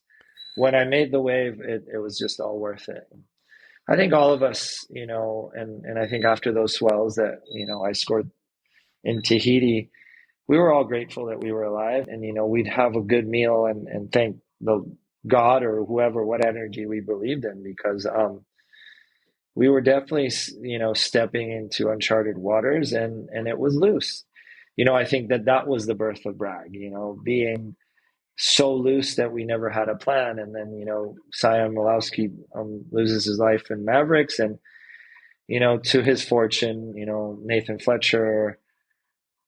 When I made the wave, it was just all worth it. I think all of us, you know, and I think after those swells that, you know, I scored in Tahiti, we were all grateful that we were alive, and, you know, we'd have a good meal and thank the God or whoever, what energy we believed in, because we were definitely, you know, stepping into uncharted waters, and it was loose. You know, I think that was the birth of Bragg, you know, being so loose that we never had a plan. And then, you know, Sion Milowski loses his life in Mavericks. And, you know, to his fortune, you know, Nathan Fletcher,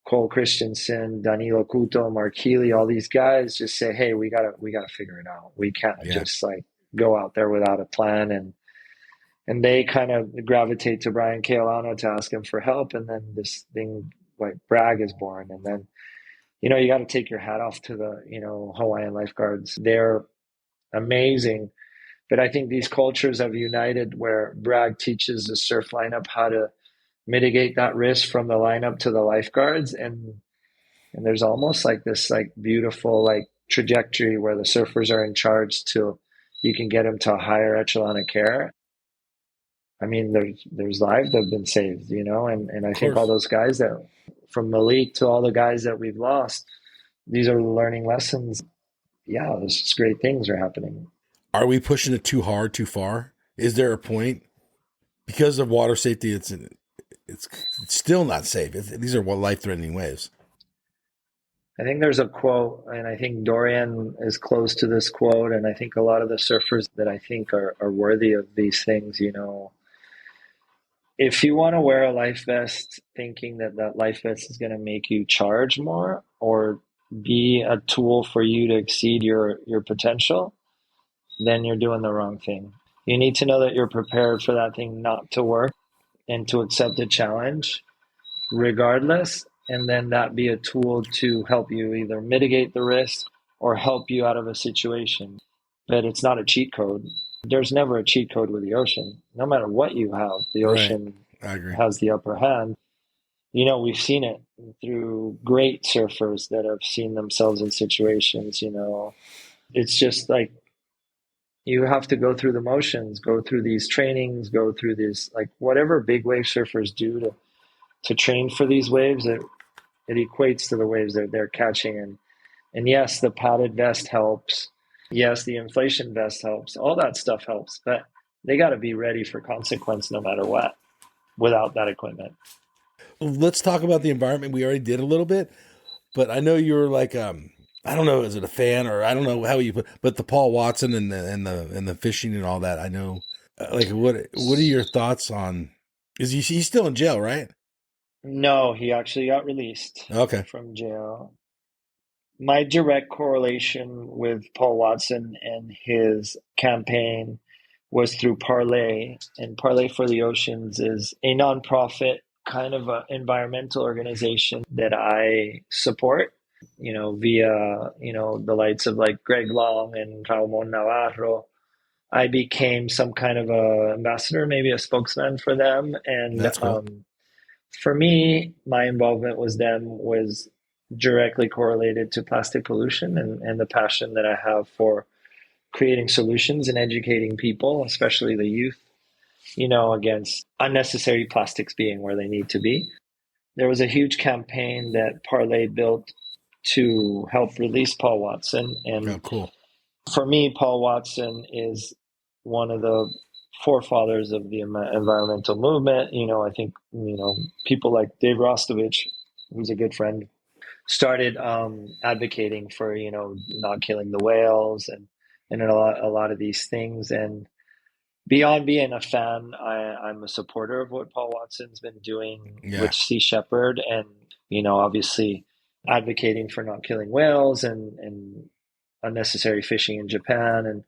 Cole Christensen, Danilo Couto, Mark Healy, all these guys just say, hey, we gotta figure it out. We can't Yeah. just like go out there without a plan. And they kind of gravitate to Brian Keolano to ask him for help. And then this thing like Bragg is born. And then, you know, you got to take your hat off to the, you know, Hawaiian lifeguards. They're amazing. But I think these cultures have united where Bragg teaches the surf lineup how to mitigate that risk from the lineup to the lifeguards. And there's almost like this like beautiful like trajectory where the surfers are in charge till you can get them to a higher echelon of care. I mean, there's lives that have been saved, you know, and I Of think all course. those guys that from Malik to all the guys that we've lost, these are learning lessons. Yeah, there's just great things are happening. Are we pushing it too hard, too far? Is there a point? Because of water safety, it's still not safe. These are life-threatening waves. I think there's a quote, and I think Dorian is close to this quote, and I think a lot of the surfers that I think are worthy of these things, you know, if you want to wear a life vest thinking that that life vest is going to make you charge more or be a tool for you to exceed your potential, then you're doing the wrong thing. You need to know that you're prepared for that thing not to work and to accept a challenge regardless, and then that be a tool to help you either mitigate the risk or help you out of a situation. But it's not a cheat code. There's never a cheat code with the ocean. No matter what you have, the Right. ocean I agree. has the upper hand. You know, we've seen it through great surfers that have seen themselves in situations, you know. It's just like you have to go through the motions, go through these trainings, go through this, like whatever big wave surfers do to train for these waves, it equates to the waves that they're catching. And yes, the padded vest helps. Yes, the inflation vest helps. All that stuff helps, but they got to be ready for consequence no matter what without that equipment. Let's talk about the environment. We already did a little bit, but I know you're like I don't know, is it a fan or I don't know how you put, but the Paul Watson and the fishing and all that. I know, like what are your thoughts on? Is he's still in jail, right? No, he actually got released Okay, from jail. My direct correlation with Paul Watson and his campaign was through Parlay, and Parlay for the Oceans is a nonprofit kind of a environmental organization that I support, you know, via, you know, the lights of like Greg Long and Ramon Navarro. I became some kind of a ambassador, maybe a spokesman for them. And that's cool. for me, my involvement with them was directly correlated to plastic pollution and the passion that I have for creating solutions and educating people, especially the youth, you know, against unnecessary plastics being where they need to be. There was a huge campaign that Parlay built to help release Paul Watson. Oh, And cool. for me, Paul Watson is one of the forefathers of the environmental movement. I think, people like Dave Rostovich, who's a good friend, started advocating for, not killing the whales and a lot of these things. And beyond being a fan, I'm a supporter of what Paul Watson's been doing Yeah. with Sea Shepherd, and obviously advocating for not killing whales and unnecessary fishing in Japan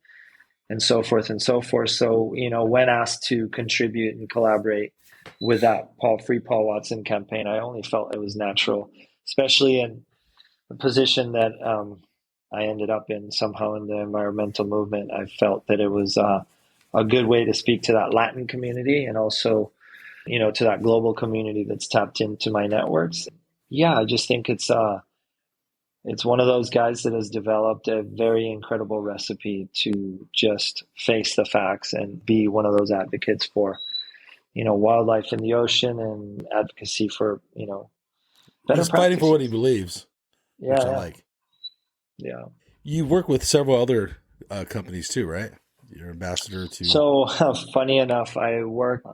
and so forth and so forth. So when asked to contribute and collaborate with that Free Paul Watson campaign, I only felt it was natural, especially in the position that I ended up in somehow in the environmental movement. I felt that it was a good way to speak to that Latin community and also, to that global community that's tapped into my networks. Yeah, I just think it's one of those guys that has developed a very incredible recipe to just face the facts and be one of those advocates for, wildlife in the ocean and advocacy for, better He's fighting for what he practices. believes, which I Yeah, like. yeah. You work with several other companies too, right? You're ambassador to. So funny enough, I've worked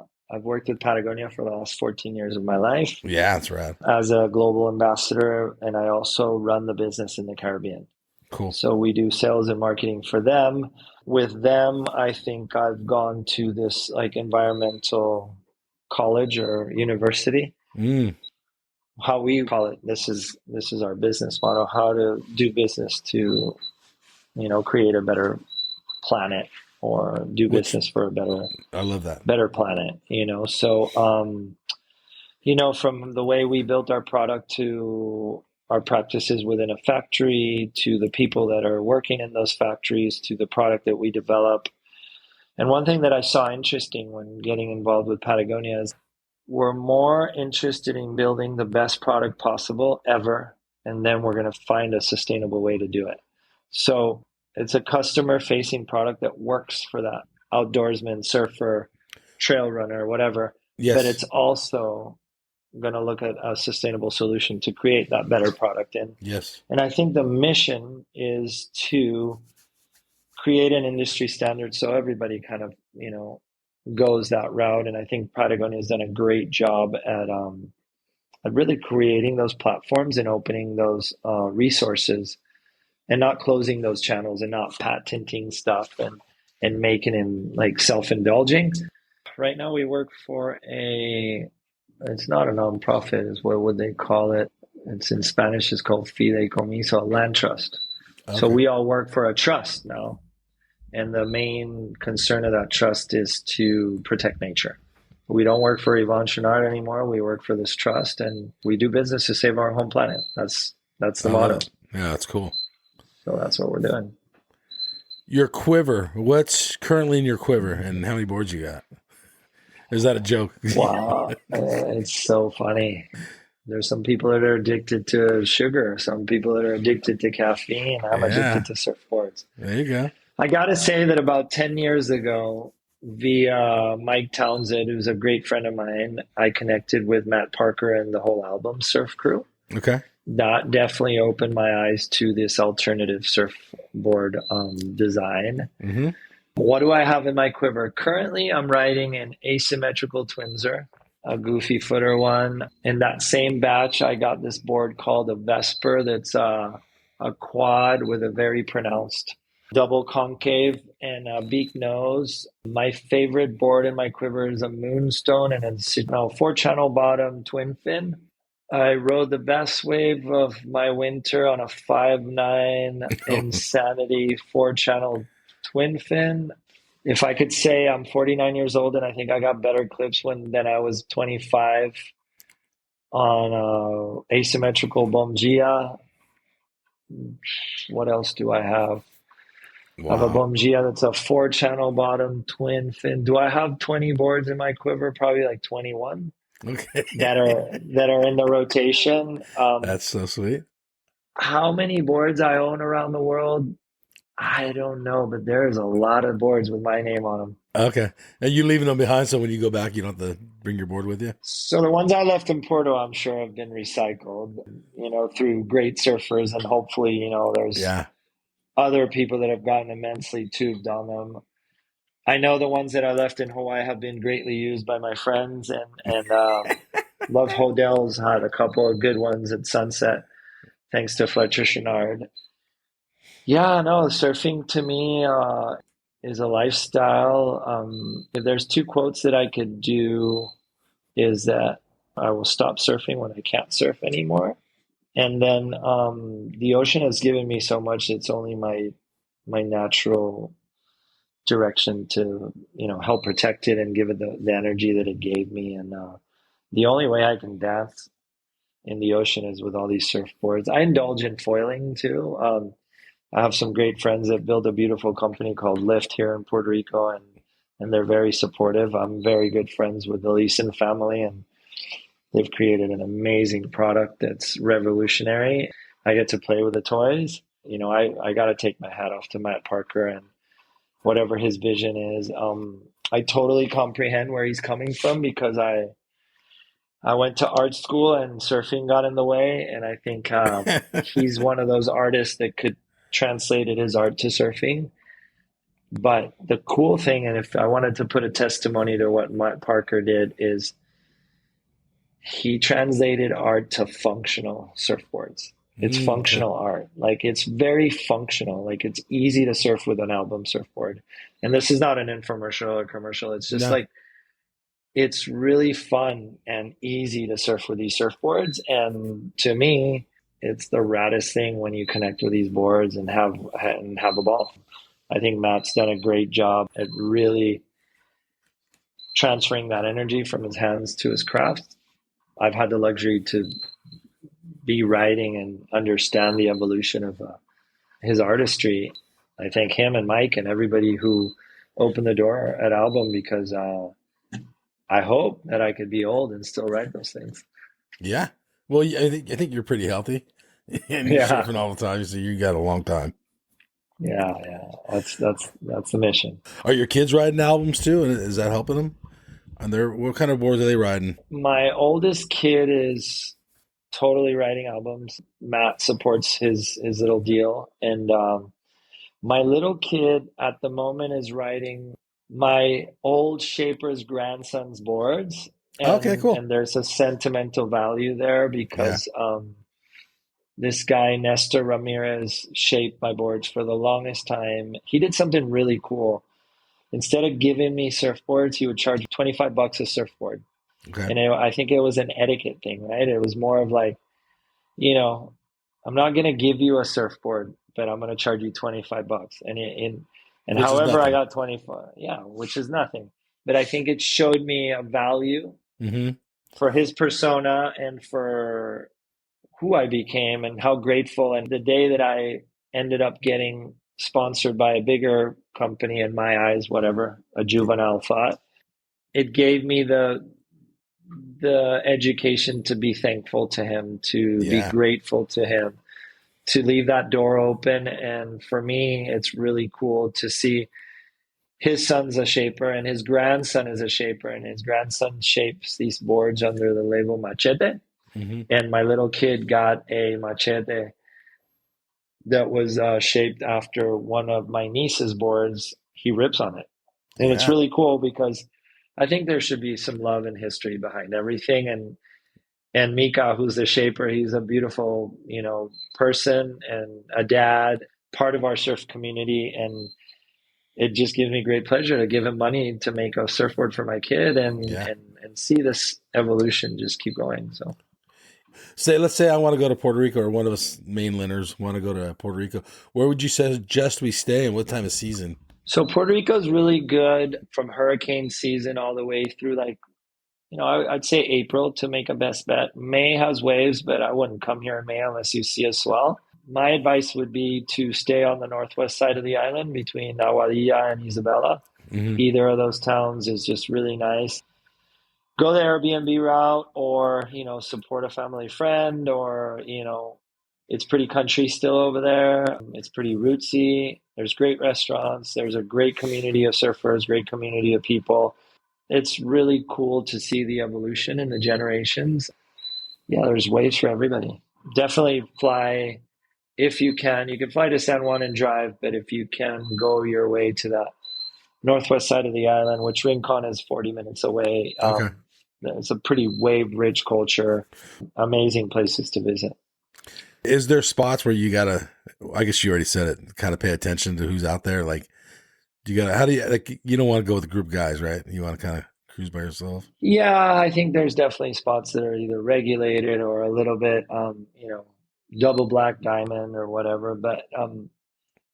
with Patagonia for the last 14 years of my life Yeah, that's right. as a global ambassador, and I also run the business in the Caribbean. Cool. So we do sales and marketing for them. With them, I think I've gone to this like environmental college or university. Mm. How we call it, this is our business model, how to do business to, create a better planet or do Which business for a I love that. better planet. So from the way we built our product to our practices within a factory to the people that are working in those factories to the product that we develop. And one thing that I saw interesting when getting involved with Patagonia is we're more interested in building the best product possible ever, and then we're going to find a sustainable way to do it. So it's a customer facing product that works for that outdoorsman, surfer, trail runner, whatever, but Yes. it's also going to look at a sustainable solution to create that better product. Yes. And I think the mission is to create an industry standard so everybody kind of, goes that route. And I think Patagonia has done a great job at really creating those platforms and opening those resources and not closing those channels and not patenting stuff and making him like self-indulging. Right now we work for it's not a nonprofit, is what would they call it? It's in Spanish, it's called fideicomiso, a land trust. So Okay. we all work for a trust now. And the main concern of that trust is to protect nature. We don't work for Yvon Chouinard anymore. We work for this trust, and we do business to save our home planet. That's the I love motto. it. Yeah, that's cool. So that's what we're doing. Your quiver. What's currently in your quiver, and how many boards you got? Is that a joke? Wow, it's so funny. There's some people that are addicted to sugar. Some people that are addicted to caffeine. I'm Yeah. addicted to surfboards. There you go. I got to say that about 10 years ago, via Mike Townsend, who's a great friend of mine, I connected with Matt Parker and the whole album Surf Crew. Okay. That definitely opened my eyes to this alternative surfboard design. Mm-hmm. What do I have in my quiver? Currently, I'm riding an asymmetrical twinser, a goofy footer one. In that same batch, I got this board called a Vesper that's a quad with a very pronounced double concave and a beak nose. My favorite board in my quiver is a Moonstone and it's a 4-channel bottom twin fin. I rode the best wave of my winter on a 5.9 Insanity 4-channel twin fin. If I could say, I'm 49 years old and I think I got better clips than I was 25 on asymmetrical Bomgia. What else do I have? I have a Wow. Bomgia that's a 4-channel bottom twin fin. Do I have 20 boards in my quiver? Probably like 21 Okay. that are in the rotation. That's so sweet. How many boards I own around the world? I don't know, but there's a lot of boards with my name on them. Okay. And you leaving them behind so when you go back, you don't have to bring your board with you? So the ones I left in Porto, I'm sure have been recycled, through great surfers, and hopefully, there's Yeah. other people that have gotten immensely tubed on them. I know the ones that I left in Hawaii have been greatly used by my friends, and Love Hodel's had a couple of good ones at Sunset, thanks to Fletcher Chenard. Yeah, no, surfing to me is a lifestyle. If there's two quotes that I could do, is that I will stop surfing when I can't surf anymore. And then the ocean has given me so much. It's only my natural direction to help protect it and give it the energy that it gave me. And the only way I can dance in the ocean is with all these surfboards. I indulge in foiling too. I have some great friends that build a beautiful company called Lift here in Puerto Rico, and they're very supportive. I'm very good friends with the Leeson family, and they've created an amazing product that's revolutionary. I get to play with the toys. I got to take my hat off to Matt Parker and whatever his vision is. I totally comprehend where he's coming from because I went to art school and surfing got in the way, and I think he's one of those artists that could translated his art to surfing. But the cool thing, and if I wanted to put a testimony to what Matt Parker did, is he translated art to functional surfboards. It's functional art. Like, it's very functional. Like, it's easy to surf with an album surfboard. And this is not an infomercial or commercial. It's just like, it's really fun and easy to surf with these surfboards. And to me, it's the raddest thing when you connect with these boards and have a ball. I think Matt's done a great job at really transferring that energy from his hands to his craft. I've had the luxury to be writing and understand the evolution of his artistry. I thank him and Mike and everybody who opened the door at Album, because I hope that I could be old and still write those things. Yeah. Well, I think you're pretty healthy, and you're surfing all the time, so you got a long time. Yeah. That's the mission. Are your kids riding albums too, and is that helping them? And what kind of boards are they riding? My oldest kid is totally writing albums. Matt supports his little deal, and my little kid at the moment is riding my old shaper's grandson's boards. And, okay, cool. And there's a sentimental value there because this guy, Nestor Ramirez, shaped my boards for the longest time. He did something really cool. Instead of giving me surfboards, he would charge $25 a surfboard. Okay. And I think it was an etiquette thing, right? It was more of like, I'm not going to give you a surfboard, but I'm going to charge you $25. And however I got 25, which is nothing. But I think it showed me a value for his persona and for who I became and how grateful. And the day that I ended up getting sponsored by a bigger company, in my eyes, whatever, a juvenile thought, it gave me the education to be thankful to him, to be grateful to him, to leave that door open. And for me, it's really cool to see his son's a shaper and his grandson is a shaper, and his grandson shapes these boards under the label Machete. And my little kid got a Machete that was shaped after one of my niece's boards. He rips on it. And it's really cool because I think there should be some love and history behind everything. And Mika, who's the shaper, he's a beautiful, person and a dad, part of our surf community. And it just gives me great pleasure to give him money to make a surfboard for my kid and see this evolution just keep going. So let's say I want to go to Puerto Rico, or one of us mainlanders want to go to Puerto Rico. Where would you suggest we stay, and what time of season? So Puerto Rico is really good from hurricane season all the way through, like, I'd say April to make a best bet. May has waves, but I wouldn't come here in May unless you see a swell. My advice would be to stay on the northwest side of the island between Aguadilla and Isabela. Either of those towns is just really nice. Go the Airbnb route, or, support a family friend, or, it's pretty country still over there. It's pretty rootsy. There's great restaurants. There's a great community of surfers, great community of people. It's really cool to see the evolution in the generations. Yeah, there's ways for everybody. Definitely fly if you can. You can fly to San Juan and drive, but if you can, go your way to northwest side of the island, which Rincon is 40 minutes away. Okay. It's a pretty wave-rich culture, amazing places to visit. Is there spots where you gotta, I guess you already said it, kind of pay attention to who's out there? Like, how do you, like, you don't want to go with a group of guys, right? You want to kind of cruise by yourself? Yeah, I think there's definitely spots that are either regulated or a little bit, double black diamond or whatever. But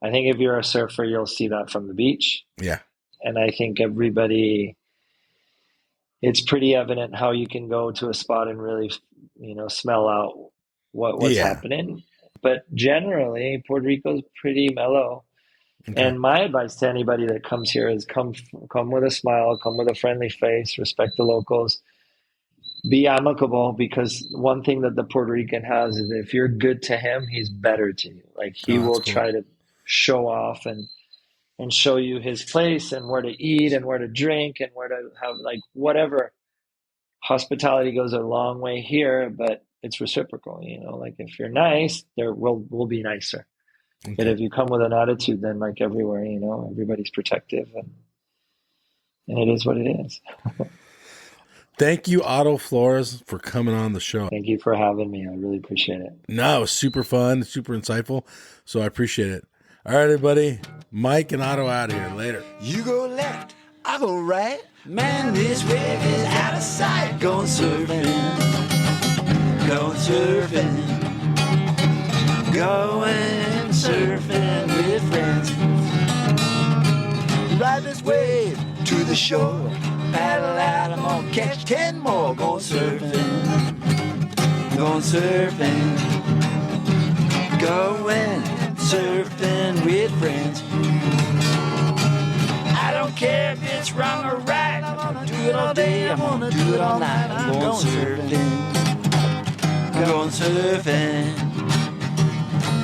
I think if you're a surfer, you'll see that from the beach. Yeah. And I think it's pretty evident how you can go to a spot and really, smell out what's happening. But generally, Puerto Rico's pretty mellow. Okay. And my advice to anybody that comes here is come with a smile, come with a friendly face, respect the locals, be amicable, because one thing that the Puerto Rican has is if you're good to him, he's better to you. Like he will cool. try to show off and show you his place and where to eat and where to drink and where to have like whatever. Hospitality goes a long way here, but it's reciprocal, like if you're nice, we'll be nicer. Okay. But if you come with an attitude, then like everywhere, everybody's protective and it is what it is. Thank you, Otto Flores, for coming on the show. Thank you for having me. I really appreciate it. No, it was super fun, super insightful. So I appreciate it. All right, everybody. Mike and Otto out of here. Later. You go left, I go right. Man, this wave is out of sight. Going surfing, going surfing, going surfing with friends. Ride this wave to the shore. Paddle out, I'm gonna catch 10 more. Going surfing, going surfing, going surfing with friends. I don't care if it's wrong or right. I'm gonna do it all day, I'm gonna do it all night. I'm going surfing, going surfing,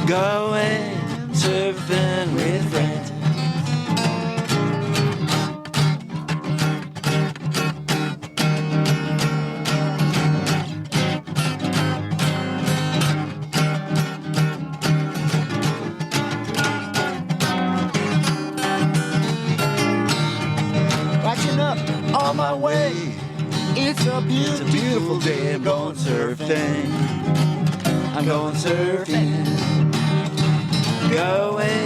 going surfing with friends. On my way, it's a beautiful day. I'm going surfing, I'm going surfing, going